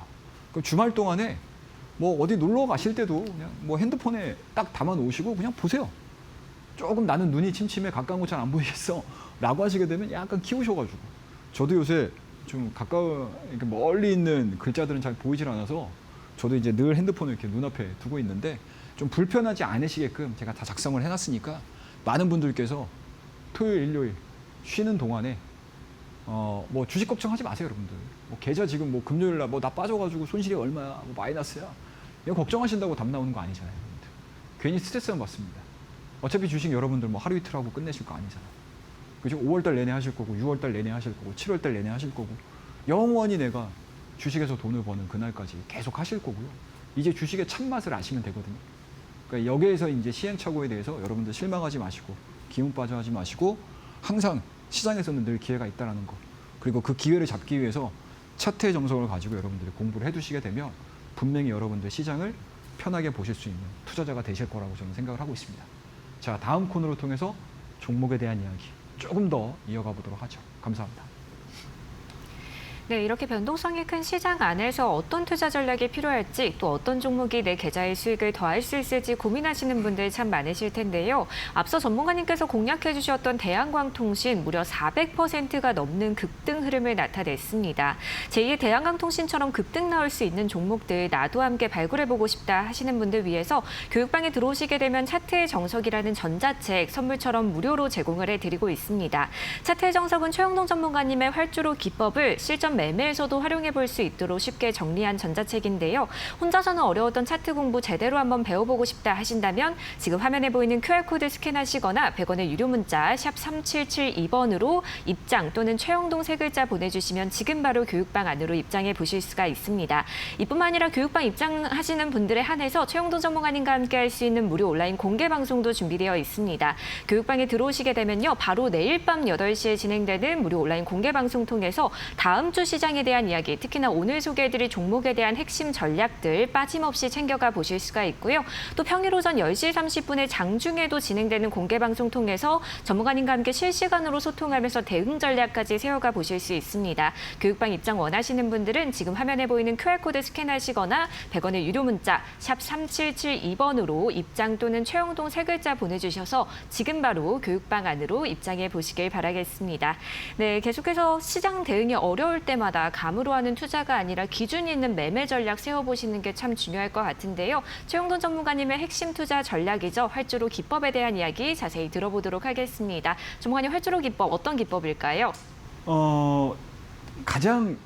그럼 주말 동안에 뭐 어디 놀러 가실 때도 그냥 뭐 핸드폰에 딱 담아 놓으시고 그냥 보세요. 조금 나는 눈이 침침해 가까운 거 잘 안 보이겠어 라고 하시게 되면 약간 키우셔가지고 저도 요새 좀 가까운 이렇게 멀리 있는 글자들은 잘 보이질 않아서 저도 이제 늘 핸드폰을 이렇게 눈앞에 두고 있는데 좀 불편하지 않으시게끔 제가 다 작성을 해놨으니까 많은 분들께서 토요일, 일요일 쉬는 동안에 뭐 주식 걱정하지 마세요, 여러분들. 뭐 계좌 지금 뭐 금요일 날 뭐 나 빠져가지고 손실이 얼마야, 뭐 마이너스야. 이거 걱정하신다고 답 나오는 거 아니잖아요, 여러분들. 괜히 스트레스만 받습니다. 어차피 주식 여러분들 뭐 하루 이틀 하고 끝내실 거 아니잖아요. 그죠? 5월달 내내 하실 거고, 6월달 내내 하실 거고, 7월달 내내 하실 거고, 영원히 내가 주식에서 돈을 버는 그날까지 계속 하실 거고요. 이제 주식의 참맛을 아시면 되거든요. 그러니까 여기에서 이제 시행착오에 대해서 여러분들 실망하지 마시고, 기운 빠져하지 마시고, 항상 시장에서는 늘 기회가 있다는 거. 그리고 그 기회를 잡기 위해서 차트의 정석을 가지고 여러분들이 공부를 해두시게 되면 분명히 여러분들 시장을 편하게 보실 수 있는 투자자가 되실 거라고 저는 생각을 하고 있습니다. 자, 다음 코너를 통해서 종목에 대한 이야기 조금 더 이어가 보도록 하죠. 감사합니다. 네, 이렇게 변동성이 큰 시장 안에서 어떤 투자 전략이 필요할지 또 어떤 종목이 내 계좌의 수익을 더할 수 있을지 고민하시는 분들 참 많으실 텐데요. 앞서 전문가님께서 공략해 주셨던 대한광통신 무려 400%가 넘는 급등 흐름을 나타냈습니다. 제2의 대한광통신처럼 급등 나올 수 있는 종목들 나도 함께 발굴해보고 싶다 하시는 분들 위해서 교육방에 들어오시게 되면 차트의 정석이라는 전자책 선물처럼 무료로 제공을 해드리고 있습니다. 차트의 정석은 최영동 전문가님의 활주로 기법을 실전 매매에서도 활용해 볼 수 있도록 쉽게 정리한 전자책인데요. 혼자서는 어려웠던 차트 공부 제대로 한번 배워보고 싶다 하신다면 지금 화면에 보이는 QR코드 스캔하시거나 100원의 유료 문자 샵 3772번으로 입장 또는 최영동 세 글자 보내주시면 지금 바로 교육방 안으로 입장해 보실 수가 있습니다. 이뿐만 아니라 교육방 입장하시는 분들에 한해서 최영동 전문가님과 함께 할 수 있는 무료 온라인 공개 방송도 준비되어 있습니다. 교육방에 들어오시게 되면요. 바로 내일 밤 8시에 진행되는 무료 온라인 공개 방송 통해서 다음 주 시장에 대한 이야기, 특히나 오늘 소개해드릴 종목에 대한 핵심 전략들 빠짐없이 챙겨가 보실 수가 있고요. 또 평일 오전 10시 30분에 장중에도 진행되는 공개방송 통해서 전문가님과 함께 실시간으로 소통하면서 대응 전략까지 세워가 보실 수 있습니다. 교육방 입장 원하시는 분들은 지금 화면에 보이는 QR코드 스캔하시거나 100원의 유료 문자 샵 3772번으로 입장 또는 최영동 세 글자 보내주셔서 지금 바로 교육방 안으로 입장해 보시길 바라겠습니다. 네, 계속해서 시장 대응이 어려울 때마다 감으로 하는 투자가 아니라 기준이 있는 매매 전략 세워보시는 게 참 중요할 것 같은데요. 최영돈 전문가님의 핵심 투자 전략이죠. 활주로 기법에 대한 이야기 자세히 들어보도록 하겠습니다. 전문가님, 활주로 기법 어떤 기법일까요? 가장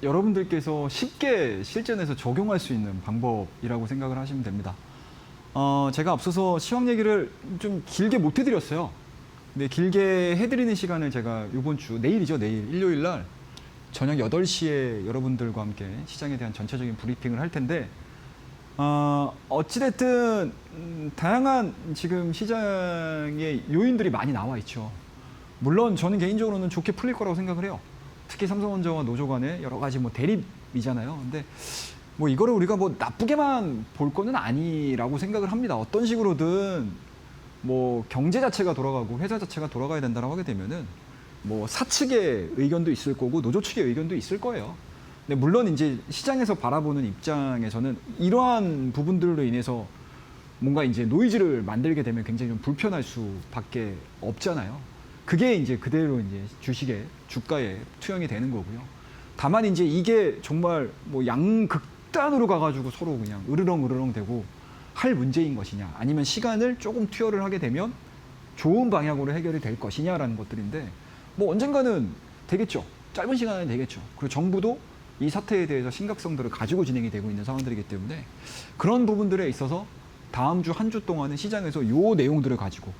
여러분들께서 쉽게 실전에서 적용할 수 있는 방법이라고 생각을 하시면 됩니다. 제가 앞서서 시황 얘기를 좀 길게 못 해드렸어요. 근데 길게 해드리는 시간을 제가 이번 주, 내일이죠, 내일, 일요일 날 저녁 8시에 여러분들과 함께 시장에 대한 전체적인 브리핑을 할 텐데, 어찌됐든 다양한 지금 시장의 요인들이 많이 나와 있죠. 물론 저는 개인적으로는 좋게 풀릴 거라고 생각을 해요. 특히 삼성전자와 노조 간의 여러 가지 뭐 대립이잖아요. 근데 뭐 이거를 우리가 뭐 나쁘게만 볼 거는 아니라고 생각을 합니다. 어떤 식으로든 뭐 경제 자체가 돌아가고 회사 자체가 돌아가야 된다고 하게 되면은 뭐 사측의 의견도 있을 거고 노조 측의 의견도 있을 거예요. 근데 물론 이제 시장에서 바라보는 입장에서는 이러한 부분들로 인해서 뭔가 이제 노이즈를 만들게 되면 굉장히 좀 불편할 수밖에 없잖아요. 그게 이제 그대로 이제 주식에 주가에 투영이 되는 거고요. 다만 이제 이게 정말 뭐 양극단으로 가가지고 서로 그냥 으르렁 되고 할 문제인 것이냐, 아니면 시간을 조금 투여를 하게 되면 좋은 방향으로 해결이 될 것이냐라는 것들인데, 뭐 언젠가는 되겠죠. 짧은 시간에 되겠죠. 그리고 정부도 이 사태에 대해서 심각성들을 가지고 진행이 되고 있는 상황들이기 때문에 그런 부분들에 있어서 다음 주 한 주 동안은 시장에서 요 내용들을 가지고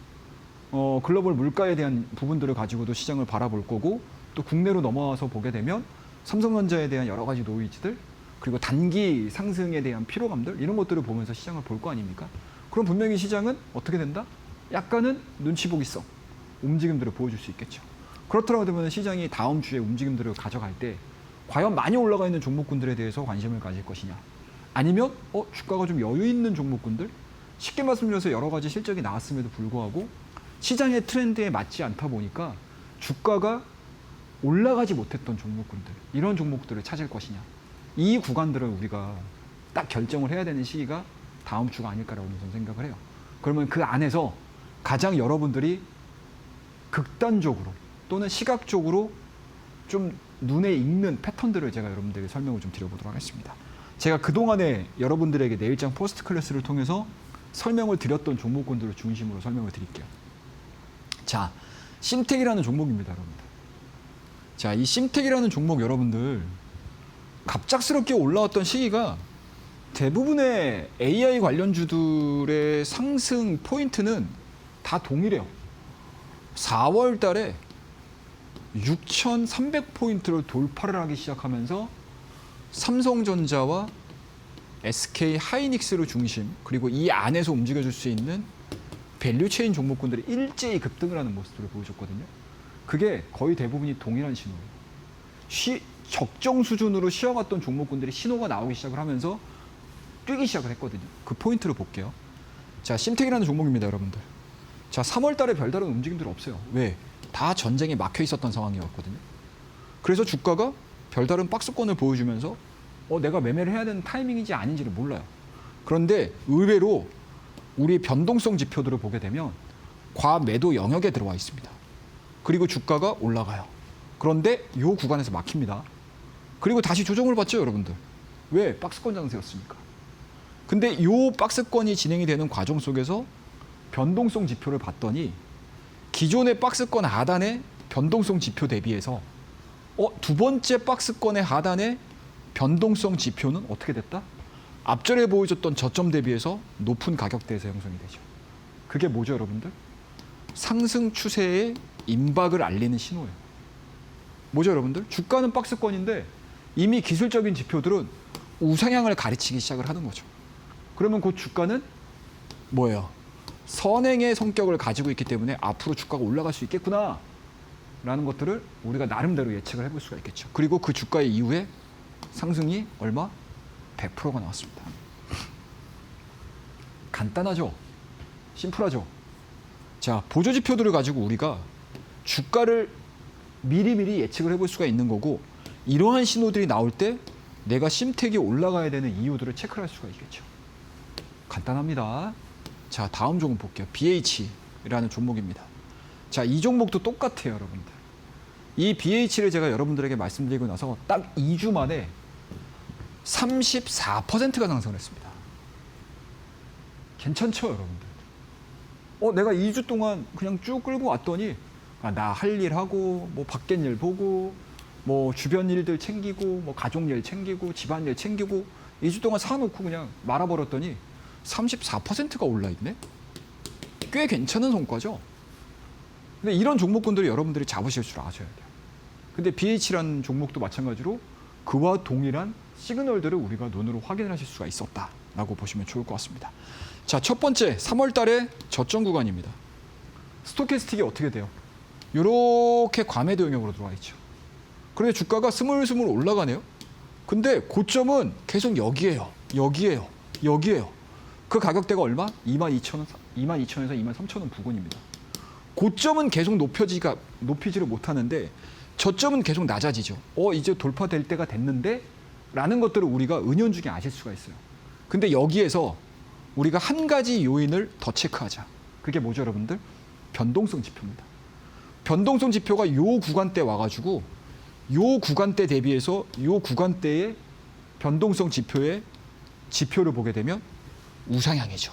글로벌 물가에 대한 부분들을 가지고도 시장을 바라볼 거고, 또 국내로 넘어와서 보게 되면 삼성전자에 대한 여러 가지 노이즈들, 그리고 단기 상승에 대한 피로감들, 이런 것들을 보면서 시장을 볼 거 아닙니까? 그럼 분명히 시장은 어떻게 된다? 약간은 눈치 보기성 움직임들을 보여줄 수 있겠죠. 그렇더라고 하면 시장이 다음 주에 움직임들을 가져갈 때 과연 많이 올라가 있는 종목군들에 대해서 관심을 가질 것이냐, 아니면 주가가 좀 여유 있는 종목군들, 쉽게 말씀드려서 여러 가지 실적이 나왔음에도 불구하고 시장의 트렌드에 맞지 않다 보니까 주가가 올라가지 못했던 종목군들, 이런 종목들을 찾을 것이냐, 이 구간들을 우리가 딱 결정을 해야 되는 시기가 다음 주가 아닐까라고 저는 생각을 해요. 그러면 그 안에서 가장 여러분들이 극단적으로 또는 시각적으로 좀 눈에 익는 패턴들을 제가 여러분들에게 설명을 좀 드려보도록 하겠습니다. 제가 그동안에 여러분들에게 내일장 퍼스트 클래스를 통해서 설명을 드렸던 종목군들을 중심으로 설명을 드릴게요. 자, 심텍이라는 종목입니다, 여러분들. 자, 이 심텍이라는 종목 여러분들 갑작스럽게 올라왔던 시기가 대부분의 AI 관련주들의 상승 포인트는 다 동일해요. 4월 달에 6,300포인트를 돌파를 하기 시작하면서 삼성전자와 SK 하이닉스를 중심, 그리고 이 안에서 움직여줄 수 있는 밸류체인 종목군들이 일제히 급등을 하는 모습들을 보여줬거든요. 그게 거의 대부분이 동일한 신호예요. 적정 수준으로 쉬어갔던 종목군들이 신호가 나오기 시작을 하면서 뛰기 시작을 했거든요. 그 포인트를 볼게요. 자, 심텍이라는 종목입니다, 여러분들. 자, 3월 달에 별다른 움직임들 없어요. 왜? 다 전쟁에 막혀 있었던 상황이었거든요. 그래서 주가가 별다른 박스권을 보여주면서 내가 매매를 해야 되는 타이밍인지 아닌지를 몰라요. 그런데 의외로 우리 변동성 지표들을 보게 되면 과매도 영역에 들어와 있습니다. 그리고 주가가 올라가요. 그런데 이 구간에서 막힙니다. 그리고 다시 조정을 받죠, 여러분들. 왜? 박스권 장세였으니까. 근데 이 박스권이 진행이 되는 과정 속에서 변동성 지표를 봤더니 기존의 박스권 하단의 변동성 지표 대비해서 두 번째 박스권의 하단의 변동성 지표는 어떻게 됐다? 앞전에 보여줬던 저점 대비해서 높은 가격대에서 형성이 되죠. 그게 뭐죠, 여러분들? 상승 추세의 임박을 알리는 신호예요. 뭐죠, 여러분들? 주가는 박스권인데 이미 기술적인 지표들은 우상향을 가르치기 시작을 하는 거죠. 그러면 그 주가는 뭐예요? 선행의 성격을 가지고 있기 때문에 앞으로 주가가 올라갈 수 있겠구나 라는 것들을 우리가 나름대로 예측을 해볼 수가 있겠죠. 그리고 그 주가의 이후에 상승이 얼마? 100%가 나왔습니다. 간단하죠? 심플하죠? 자, 보조지표들을 가지고 우리가 주가를 미리미리 예측을 해볼 수가 있는 거고, 이러한 신호들이 나올 때 내가 심텍이 올라가야 되는 이유들을 체크할 수가 있겠죠. 간단합니다. 자, 다음 종목 볼게요. BH라는 종목입니다. 자, 이 종목도 똑같아요, 여러분들. 이 BH를 제가 여러분들에게 말씀드리고 나서 딱 2주 만에 34%가 상승을 했습니다. 괜찮죠, 여러분들? 내가 2주 동안 그냥 쭉 끌고 왔더니 나 할 일 하고 뭐 밖에 일 보고 뭐 주변 일들 챙기고 뭐 가족 일 챙기고 집안 일 챙기고 2주 동안 사놓고 그냥 말아버렸더니 34%가 올라있네? 꽤 괜찮은 성과죠? 근데 이런 종목군들을 여러분들이 잡으실 줄 아셔야 돼요. 근데 BH라는 종목도 마찬가지로 그와 동일한 시그널들을 우리가 눈으로 확인을 하실 수가 있었다라고 보시면 좋을 것 같습니다. 자, 첫 번째 3월 달에 저점 구간입니다. 스토캐스틱이 어떻게 돼요? 이렇게 과매도 영역으로 들어와 있죠. 그런데 주가가 스물스물 올라가네요. 근데 고점은 계속 여기에요. 그 가격대가 얼마? 22,000원, 22,000원에서 23,000원 부근입니다. 고점은 계속 높이지를 못하는데 저점은 계속 낮아지죠. 이제 돌파될 때가 됐는데 라는 것들을 우리가 은연중에 아실 수가 있어요. 근데 여기에서 우리가 한 가지 요인을 더 체크하자. 그게 뭐죠, 여러분들? 변동성 지표입니다. 변동성 지표가 요 구간대 와가지고 요 구간대 대비해서 요 구간대의 변동성 지표의 지표를 보게 되면 우상향이죠.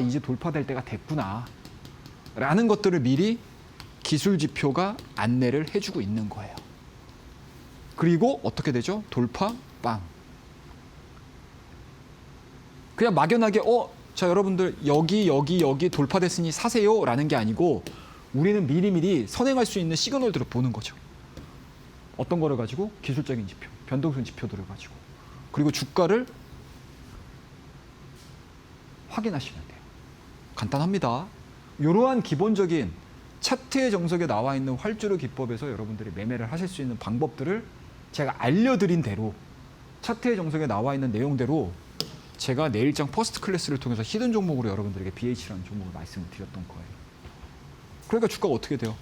이제 돌파될 때가 됐구나 라는 것들을 미리 기술 지표가 안내를 해주고 있는 거예요. 그리고 어떻게 되죠? 돌파 빵. 그냥 막연하게 자, 여러분들 여기 돌파됐으니 사세요 라는 게 아니고 우리는 미리미리 선행할 수 있는 시그널들을 보는 거죠. 어떤 거를 가지고? 기술적인 지표, 변동성 지표들을 가지고. 그리고 주가를 확인하시면 돼요. 간단합니다. 이러한 기본적인 차트의 정석에 나와 있는 활주로 기법에서 여러분들이 매매를 하실 수 있는 방법들을 제가 알려드린 대로 차트의 정석에 나와 있는 내용대로 제가 내일장 퍼스트 클래스를 통해서 히든 종목으로 여러분들에게 BH라는 종목을 말씀을 드렸던 거예요. 그러니까 주가가 어떻게 돼요?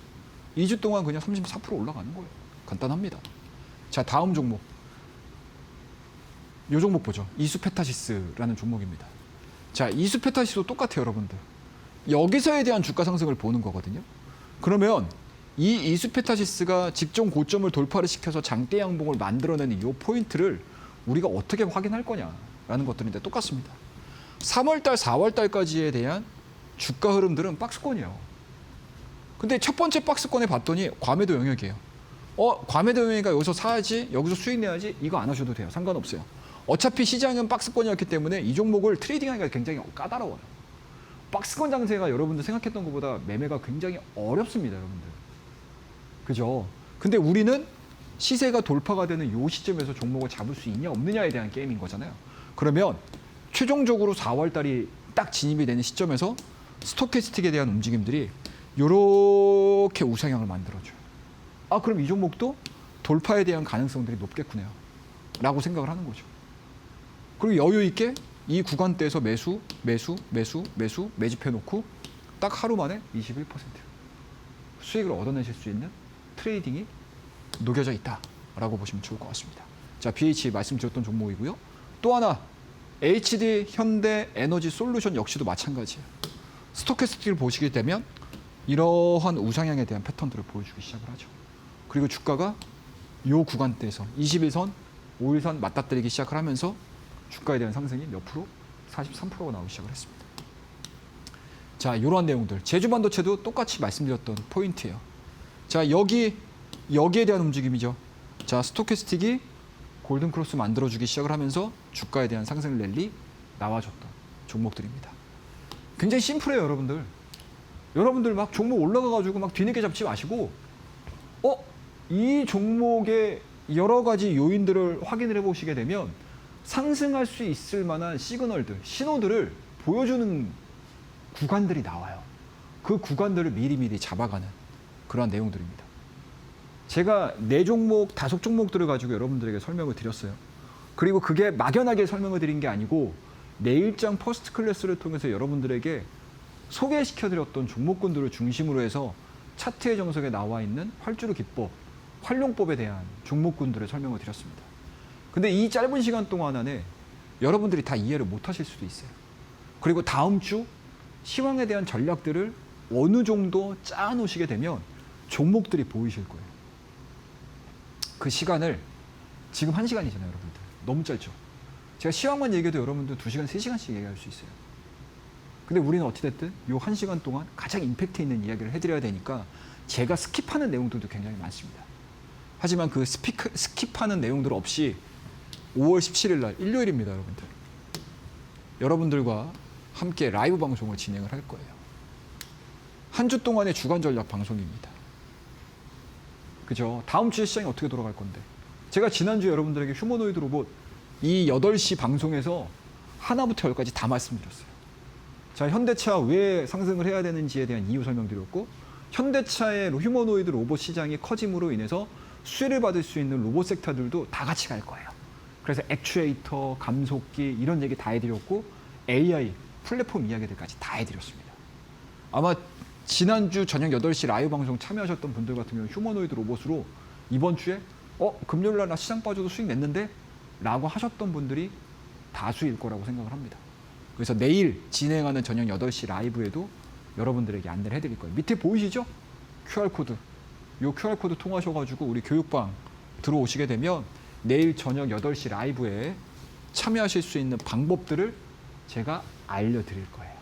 2주 동안 그냥 34% 올라가는 거예요. 간단합니다. 자, 다음 종목. 이 종목 보죠. 이수페타시스라는 종목입니다. 자, 이수페타시스도 똑같아요, 여러분들. 여기서에 대한 주가 상승을 보는 거거든요. 그러면 이 이수페타시스가 직전 고점을 돌파를 시켜서 장대 양봉을 만들어내는 이 포인트를 우리가 어떻게 확인할 거냐라는 것들인데 똑같습니다. 3월달, 4월달까지에 대한 주가 흐름들은 박스권이에요. 근데 첫 번째 박스권에 봤더니 과매도 영역이에요. 과매도 영역이니까 여기서 사야지, 여기서 수익 내야지, 이거 안 하셔도 돼요. 상관없어요. 어차피 시장은 박스권이었기 때문에 이 종목을 트레이딩하기가 굉장히 까다로워요. 박스권 장세가 여러분들 생각했던 것보다 매매가 굉장히 어렵습니다, 여러분들. 그죠? 근데 우리는 시세가 돌파가 되는 이 시점에서 종목을 잡을 수 있냐 없느냐에 대한 게임인 거잖아요. 그러면 최종적으로 4월달이 딱 진입이 되는 시점에서 스토캐스틱에 대한 움직임들이 이렇게 우상향을 만들어줘요. 그럼 이 종목도 돌파에 대한 가능성들이 높겠구나 라고 생각을 하는 거죠. 그리고 여유 있게 이 구간대에서 매집해놓고 딱 하루 만에 21% 수익을 얻어내실 수 있는 트레이딩이 녹여져 있다라고 보시면 좋을 것 같습니다. 자, BH 말씀드렸던 종목이고요. 또 하나 HD 현대 에너지 솔루션 역시도 마찬가지예요. 스토캐스틱을 보시게 되면 이러한 우상향에 대한 패턴들을 보여주기 시작을 하죠. 그리고 주가가 이 구간대에서 21선, 5일선 맞닥뜨리기 시작을 하면서 주가에 대한 상승이 몇 프로? 43%가 나오기 시작을 했습니다. 자, 이러한 내용들. 제주반도체도 똑같이 말씀드렸던 포인트예요. 자, 여기에 대한 움직임이죠. 자, 스토캐스틱이 골든크로스 만들어주기 시작을 하면서 주가에 대한 상승 랠리 나와줬던 종목들입니다. 굉장히 심플해요, 여러분들. 여러분들 막 종목 올라가가지고 막 뒤늦게 잡지 마시고, 이 종목의 여러 가지 요인들을 확인을 해보시게 되면 상승할 수 있을 만한 시그널들, 신호들을 보여주는 구간들이 나와요. 그 구간들을 미리미리 잡아가는 그러한 내용들입니다. 제가 4종목, 5종목들을 가지고 여러분들에게 설명을 드렸어요. 그리고 그게 막연하게 설명을 드린 게 아니고 내일장 퍼스트 클래스를 통해서 여러분들에게 소개시켜드렸던 종목군들을 중심으로 해서 차트의 정석에 나와 있는 활주로 기법, 활용법에 대한 종목군들을 설명을 드렸습니다. 근데 이 짧은 시간 동안 안에 여러분들이 다 이해를 못 하실 수도 있어요. 그리고 다음 주 시황에 대한 전략들을 어느 정도 짜놓으시게 되면 종목들이 보이실 거예요. 그 시간을 지금 1시간이잖아요, 여러분들. 너무 짧죠? 제가 시황만 얘기해도 여러분들 2시간, 3시간씩 얘기할 수 있어요. 근데 우리는 어찌됐든 이 1시간 동안 가장 임팩트 있는 이야기를 해드려야 되니까 제가 스킵하는 내용들도 굉장히 많습니다. 하지만 그 스킵하는 내용들 없이 5월 17일 날 일요일입니다, 여러분들. 여러분들과 함께 라이브 방송을 진행을 할 거예요. 한 주 동안의 주간 전략 방송입니다. 그죠? 다음 주에 시장이 어떻게 돌아갈 건데. 제가 지난주에 여러분들에게 휴머노이드 로봇 이 8시 방송에서 하나부터 열까지 다 말씀드렸어요. 자, 현대차 왜 상승을 해야 되는지에 대한 이유 설명드렸고, 현대차의 휴머노이드 로봇 시장이 커짐으로 인해서 수혜를 받을 수 있는 로봇 섹터들도 다 같이 갈 거예요. 그래서 액추에이터, 감속기 이런 얘기 다 해드렸고, AI, 플랫폼 이야기들까지 다 해드렸습니다. 아마 지난주 저녁 8시 라이브 방송 참여하셨던 분들 같은 경우는 휴머노이드 로봇으로 이번 주에 금요일 날 나 시장 빠져도 수익 냈는데? 라고 하셨던 분들이 다수일 거라고 생각을 합니다. 그래서 내일 진행하는 저녁 8시 라이브에도 여러분들에게 안내를 해드릴 거예요. 밑에 보이시죠? QR코드. 이 QR코드 통하셔가지고 우리 교육방 들어오시게 되면 내일 저녁 8시 라이브에 참여하실 수 있는 방법들을 제가 알려드릴 거예요.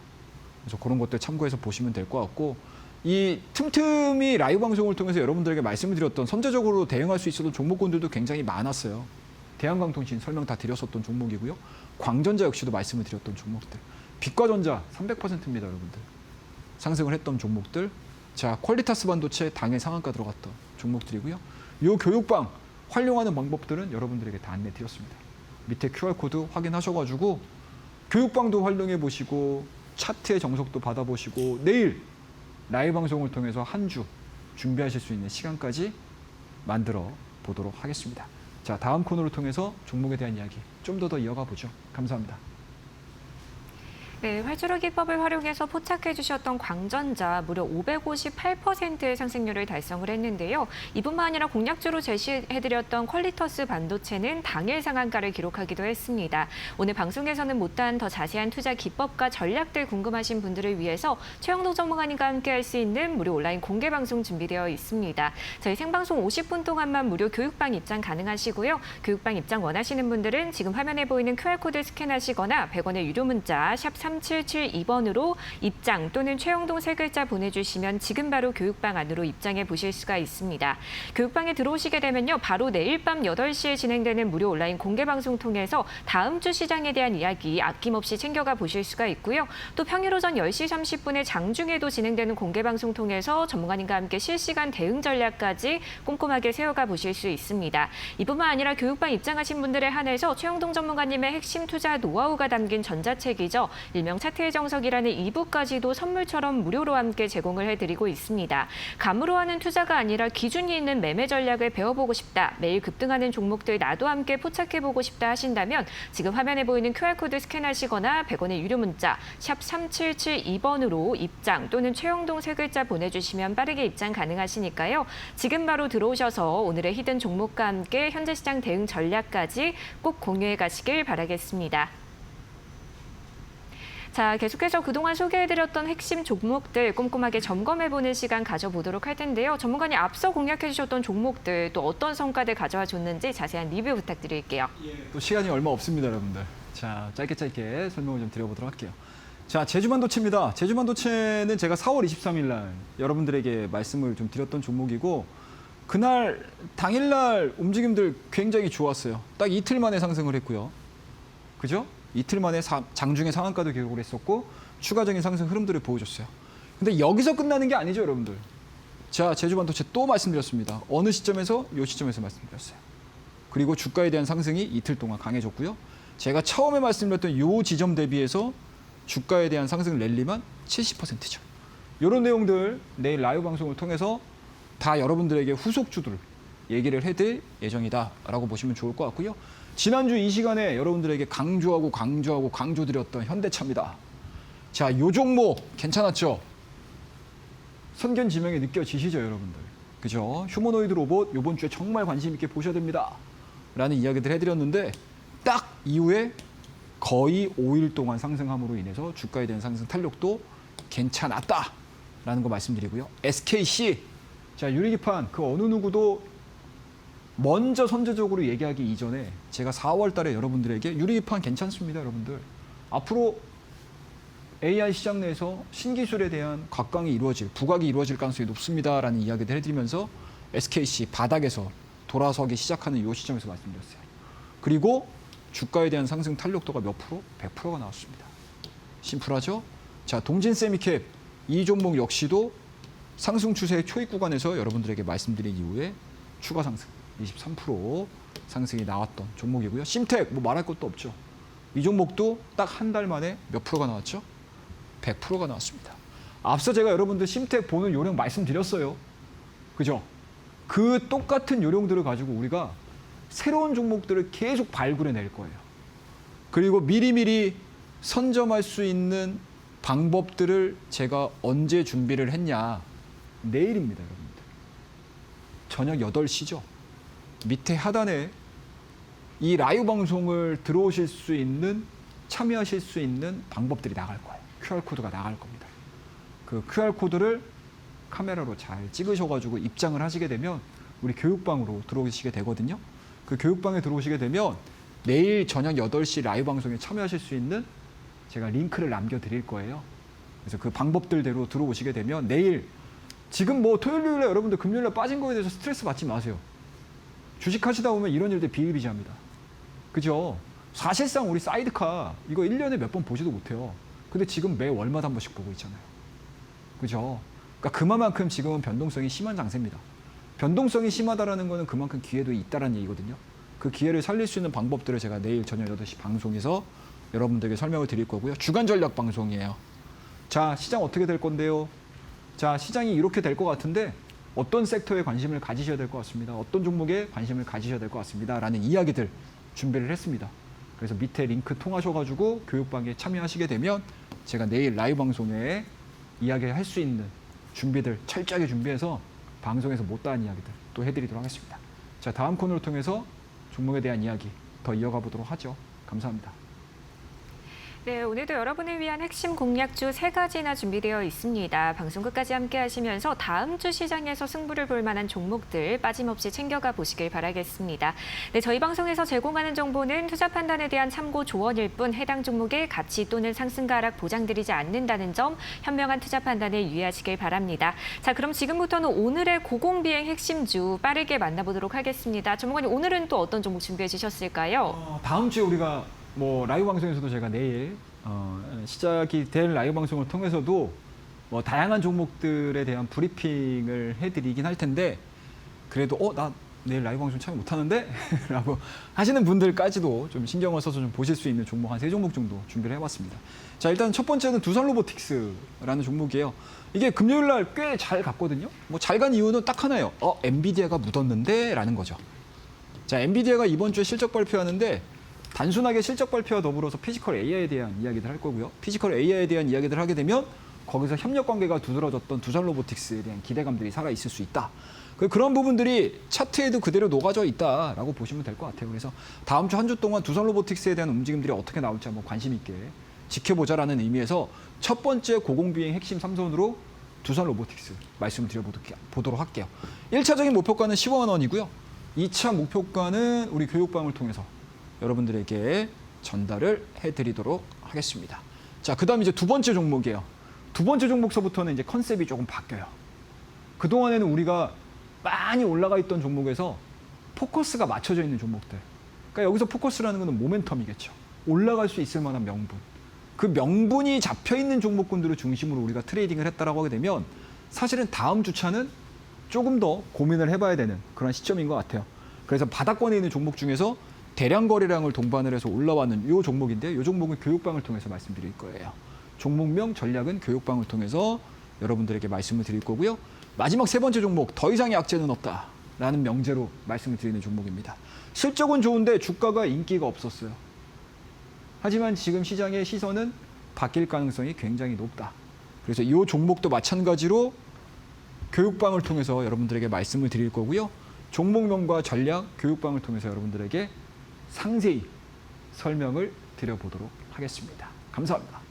그래서 그런 것들 참고해서 보시면 될 것 같고, 이 틈틈이 라이브 방송을 통해서 여러분들에게 말씀을 드렸던 선제적으로 대응할 수 있었던 종목군들도 굉장히 많았어요. 대한광통신 설명 다 드렸었던 종목이고요. 광전자 역시도 말씀을 드렸던 종목들. 빛과전자 300%입니다, 여러분들. 상승을 했던 종목들. 자, 퀄리타스 반도체 당일 상한가 들어갔던 종목들이고요. 이 교육방 활용하는 방법들은 여러분들에게 다 안내 드렸습니다. 밑에 QR코드 확인하셔가지고 교육방도 활용해 보시고 차트의 정석도 받아보시고 내일 라이브 방송을 통해서 한 주 준비하실 수 있는 시간까지 만들어 보도록 하겠습니다. 자, 다음 코너를 통해서 종목에 대한 이야기 좀 더 이어가 보죠. 감사합니다. 네, 활주로 기법을 활용해서 포착해 주셨던 광전자 무려 558%의 상승률을 달성을 했는데요. 이뿐만 아니라 공략주로 제시해드렸던 퀄리터스 반도체는 당일 상한가를 기록하기도 했습니다. 오늘 방송에서는 못다한 더 자세한 투자 기법과 전략들 궁금하신 분들을 위해서 최영동 전문가님과 함께할 수 있는 무료 온라인 공개 방송 준비되어 있습니다. 저희 생방송 50분 동안만 무료 교육방 입장 가능하시고요. 교육방 입장 원하시는 분들은 지금 화면에 보이는 QR코드 스캔하시거나 100원의 유료 문자 샵 3772번으로 입장 또는 최영동 세 글자 보내주시면 지금 바로 교육방 안으로 입장해 보실 수가 있습니다. 교육방에 들어오시게 되면요. 바로 내일 밤 8시에 진행되는 무료 온라인 공개 방송 통해서 다음 주 시장에 대한 이야기 아낌없이 챙겨가 보실 수가 있고요. 또 평일 오전 10시 30분에 장중에도 진행되는 공개 방송 통해서 전문가님과 함께 실시간 대응 전략까지 꼼꼼하게 세워가 보실 수 있습니다. 이뿐만 아니라 교육방 입장하신 분들에 한해서 최영동 전문가님의 핵심 투자 노하우가 담긴 전자책이죠. 일명 차트의 정석이라는 2부까지도 선물처럼 무료로 함께 제공을 해드리고 있습니다. 감으로 하는 투자가 아니라 기준이 있는 매매 전략을 배워보고 싶다. 매일 급등하는 종목들 나도 함께 포착해보고 싶다 하신다면 지금 화면에 보이는 QR코드 스캔하시거나 100원의 유료 문자 샵 3772번으로 입장 또는 최영동 세 글자 보내주시면 빠르게 입장 가능하시니까요. 지금 바로 들어오셔서 오늘의 히든 종목과 함께 현재 시장 대응 전략까지 꼭 공유해 가시길 바라겠습니다. 자, 계속해서 그동안 소개해드렸던 핵심 종목들 꼼꼼하게 점검해보는 시간 가져보도록 할 텐데요. 전문가님 앞서 공략해주셨던 종목들 또 어떤 성과들 가져와 줬는지 자세한 리뷰 부탁드릴게요. 또 시간이 얼마 없습니다, 여러분들. 자, 짧게 설명을 좀 드려보도록 할게요. 자, 제주반도체입니다. 제주반도체는 제가 4월 23일 날 여러분들에게 말씀을 좀 드렸던 종목이고 그날 당일날 움직임들 굉장히 좋았어요. 딱 이틀 만에 상승을 했고요. 그죠? 이틀 만에 장중에 상한가도 기록을 했었고 추가적인 상승 흐름들을 보여줬어요. 근데 여기서 끝나는 게 아니죠, 여러분들. 자, 제주반도체 또 말씀드렸습니다. 어느 시점에서? 이 시점에서 말씀드렸어요. 그리고 주가에 대한 상승이 이틀 동안 강해졌고요. 제가 처음에 말씀드렸던 이 지점 대비해서 주가에 대한 상승 랠리만 70%죠. 이런 내용들 내일 라이브 방송을 통해서 다 여러분들에게 후속주들 얘기를 해드릴 예정이다라고 보시면 좋을 것 같고요. 지난주 이 시간에 여러분들에게 강조드렸던 현대차입니다. 자, 이 종목 괜찮았죠? 선견지명이 느껴지시죠, 여러분들? 그죠? 휴머노이드 로봇 이번 주에 정말 관심 있게 보셔야 됩니다. 라는 이야기들 해드렸는데 딱 이후에 거의 5일 동안 상승함으로 인해서 주가에 대한 상승 탄력도 괜찮았다라는 거 말씀드리고요. SKC, 자, 유리기판 그 어느 누구도 먼저 선제적으로 얘기하기 이전에 제가 4월 달에 여러분들에게 유리기판 괜찮습니다, 여러분들. 앞으로 AI 시장 내에서 신기술에 대한 곽광이 이루어질, 부각이 이루어질 가능성이 높습니다라는 이야기를 해드리면서 SKC 바닥에서 돌아서기 시작하는 이 시점에서 말씀드렸어요. 그리고 주가에 대한 상승 탄력도가 몇 프로? 100%가 나왔습니다. 심플하죠? 자, 동진세미캡 이 종목 역시도 상승 추세의 초입 구간에서 여러분들에게 말씀드린 이후에 추가 상승 23% 상승이 나왔던 종목이고요. 심텍 뭐 말할 것도 없죠. 이 종목도 딱 한 달 만에 몇 프로가 나왔죠? 100%가 나왔습니다. 앞서 제가 여러분들 심텍 보는 요령 말씀드렸어요. 그죠? 그 똑같은 요령들을 가지고 우리가 새로운 종목들을 계속 발굴해낼 거예요. 그리고 미리미리 선점할 수 있는 방법들을 제가 언제 준비를 했냐. 내일입니다, 여러분들. 저녁 8시죠. 밑에 하단에 이 라이브 방송을 들어오실 수 있는, 참여하실 수 있는 방법들이 나갈 거예요. QR코드가 나갈 겁니다. 그 QR코드를 카메라로 잘 찍으셔가지고 입장을 하시게 되면 우리 교육방으로 들어오시게 되거든요. 그 교육방에 들어오시게 되면 내일 저녁 8시 라이브 방송에 참여하실 수 있는 제가 링크를 남겨드릴 거예요. 그래서 그 방법들대로 들어오시게 되면 내일 지금 뭐 토요일에 여러분들 금요일에 빠진 거에 대해서 스트레스 받지 마세요. 주식하시다 보면 이런 일들 비일비재합니다. 그죠? 사실상 우리 사이드카 이거 1년에 몇 번 보지도 못해요. 근데 지금 매 월마다 한 번씩 보고 있잖아요. 그죠? 그러니까 그만큼 지금은 변동성이 심한 장세입니다. 변동성이 심하다라는 거는 그만큼 기회도 있다라는 얘기거든요. 그 기회를 살릴 수 있는 방법들을 제가 내일 저녁 8시 방송에서 여러분들에게 설명을 드릴 거고요. 주간 전략 방송이에요. 자, 시장 어떻게 될 건데요? 자, 시장이 이렇게 될 것 같은데 어떤 섹터에 관심을 가지셔야 될 것 같습니다. 어떤 종목에 관심을 가지셔야 될 것 같습니다. 라는 이야기들 준비를 했습니다. 그래서 밑에 링크 통하셔가지고 교육방에 참여하시게 되면 제가 내일 라이브 방송에 이야기할 수 있는 준비들 철저하게 준비해서 방송에서 못다한 이야기들 또 해드리도록 하겠습니다. 자, 다음 코너를 통해서 종목에 대한 이야기 더 이어가 보도록 하죠. 감사합니다. 네, 오늘도 여러분을 위한 핵심 공략주 3가지나 준비되어 있습니다. 방송 끝까지 함께 하시면서 다음 주 시장에서 승부를 볼 만한 종목들 빠짐없이 챙겨가 보시길 바라겠습니다. 네, 저희 방송에서 제공하는 정보는 투자 판단에 대한 참고 조언일 뿐 해당 종목의 가치 또는 상승과 하락 보장드리지 않는다는 점 현명한 투자 판단에 유의하시길 바랍니다. 자, 그럼 지금부터는 오늘의 고공비행 핵심주 빠르게 만나보도록 하겠습니다. 전문가님, 오늘은 또 어떤 종목 준비해 주셨을까요? 다음 주에 우리가 라이브 방송에서도 제가 내일 시작이 될 라이브 방송을 통해서도 다양한 종목들에 대한 브리핑을 해드리긴 할 텐데 그래도 나 내일 라이브 방송 참여 못하는데? 라고 하시는 분들까지도 좀 신경을 써서 좀 보실 수 있는 종목 한 3종목 정도 준비를 해봤습니다. 자, 일단 첫 번째는 두산 로보틱스라는 종목이에요. 이게 금요일 날 꽤 잘 갔거든요. 잘 간 이유는 딱 하나예요. 엔비디아가 묻었는데? 라는 거죠. 자, 엔비디아가 이번 주에 실적 발표하는데 단순하게 실적 발표와 더불어서 피지컬 AI에 대한 이야기들 할 거고요. 피지컬 AI에 대한 이야기들 하게 되면 거기서 협력 관계가 두드러졌던 두산 로보틱스에 대한 기대감들이 살아있을 수 있다. 그런 부분들이 차트에도 그대로 녹아져 있다라고 보시면 될 것 같아요. 그래서 다음 주 한 주 동안 두산 로보틱스에 대한 움직임들이 어떻게 나올지 한번 관심 있게 지켜보자라는 의미에서 첫 번째 고공비행 핵심 3선으로 두산 로보틱스 말씀을 드려보도록 할게요. 1차적인 목표가는 10원 원이고요. 2차 목표가는 우리 교육방을 통해서 여러분들에게 전달을 해드리도록 하겠습니다. 자, 그다음 이제 두 번째 종목이에요. 두 번째 종목서부터는 이제 컨셉이 조금 바뀌어요. 그동안에는 우리가 많이 올라가 있던 종목에서 포커스가 맞춰져 있는 종목들. 그러니까 여기서 포커스라는 것은 모멘텀이겠죠. 올라갈 수 있을 만한 명분. 그 명분이 잡혀 있는 종목군들을 중심으로 우리가 트레이딩을 했다라고 하게 되면 사실은 다음 주차는 조금 더 고민을 해봐야 되는 그런 시점인 것 같아요. 그래서 바닥권에 있는 종목 중에서 대량 거래량을 동반을 해서 올라왔는 이 종목인데 이 종목은 교육방을 통해서 말씀드릴 거예요. 종목명 전략은 교육방을 통해서 여러분들에게 말씀을 드릴 거고요. 마지막 세 번째 종목, 더 이상의 악재는 없다라는 명제로 말씀을 드리는 종목입니다. 실적은 좋은데 주가가 인기가 없었어요. 하지만 지금 시장의 시선은 바뀔 가능성이 굉장히 높다. 그래서 이 종목도 마찬가지로 교육방을 통해서 여러분들에게 말씀을 드릴 거고요. 종목명과 전략, 교육방을 통해서 여러분들에게 상세히 설명을 드려보도록 하겠습니다. 감사합니다.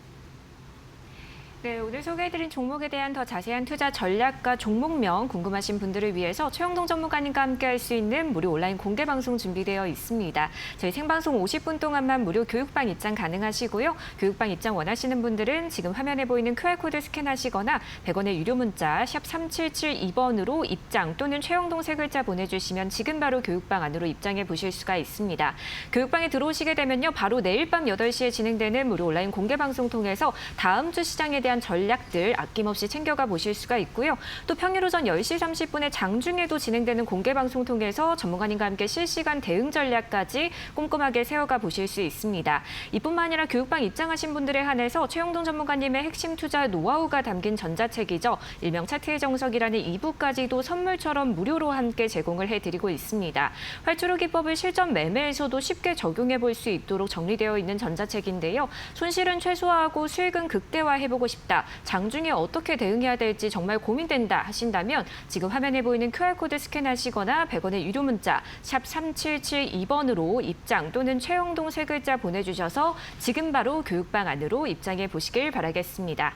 네, 오늘 소개해드린 종목에 대한 더 자세한 투자 전략과 종목명 궁금하신 분들을 위해서 최영동 전문가님과 함께할 수 있는 무료 온라인 공개 방송 준비되어 있습니다. 저희 생방송 50분 동안만 무료 교육방 입장 가능하시고요. 교육방 입장 원하시는 분들은 지금 화면에 보이는 QR코드 스캔하시거나 100원의 유료 문자 샵 3772번으로 입장 또는 최영동 세 글자 보내주시면 지금 바로 교육방 안으로 입장해 보실 수가 있습니다. 교육방에 들어오시게 되면요, 바로 내일 밤 8시에 진행되는 무료 온라인 공개 방송 통해서 다음 주 시장에 대한 전략들 아낌없이 챙겨가 보실 수가 있고요. 또 평일 오전 10시 30분에 장중에도 진행되는 공개 방송 통해서 전문가님과 함께 실시간 대응 전략까지 꼼꼼하게 세워가 보실 수 있습니다. 이뿐만 아니라 교육방 입장하신 분들에 한해서 최영동 전문가님의 핵심 투자 노하우가 담긴 전자책이죠. 일명 차트의 정석이라는 2부까지도 선물처럼 무료로 함께 제공을 해드리고 있습니다. 활주로 기법을 실전 매매에서도 쉽게 적용해 볼 수 있도록 정리되어 있는 전자책인데요. 손실은 최소화하고 수익은 극대화해보고 싶다. 장중에 어떻게 대응해야 될지 정말 고민된다 하신다면 지금 화면에 보이는 QR코드 스캔하시거나 100원의 유료 문자 샵 3772번으로 입장 또는 최영동 세 글자 보내주셔서 지금 바로 교육방 안으로 입장해 보시길 바라겠습니다.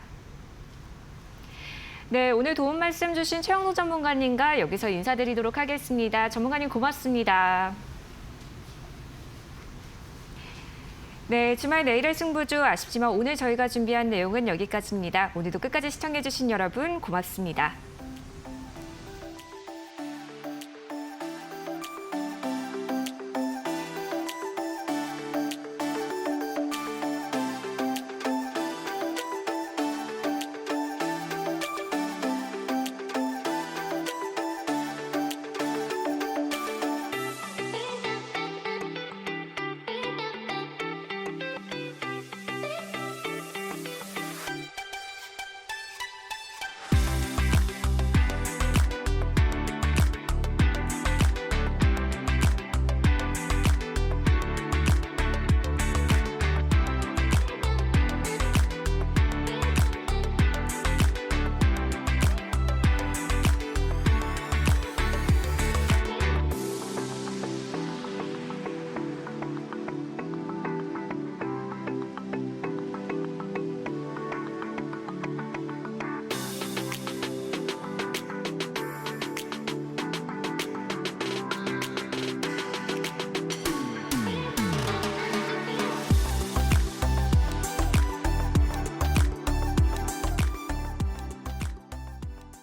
네, 오늘 도움 말씀 주신 최영동 전문가님과 여기서 인사드리도록 하겠습니다. 전문가님 고맙습니다. 네, 주말 내일의 승부주 아쉽지만 오늘 저희가 준비한 내용은 여기까지입니다. 오늘도 끝까지 시청해주신 여러분 고맙습니다.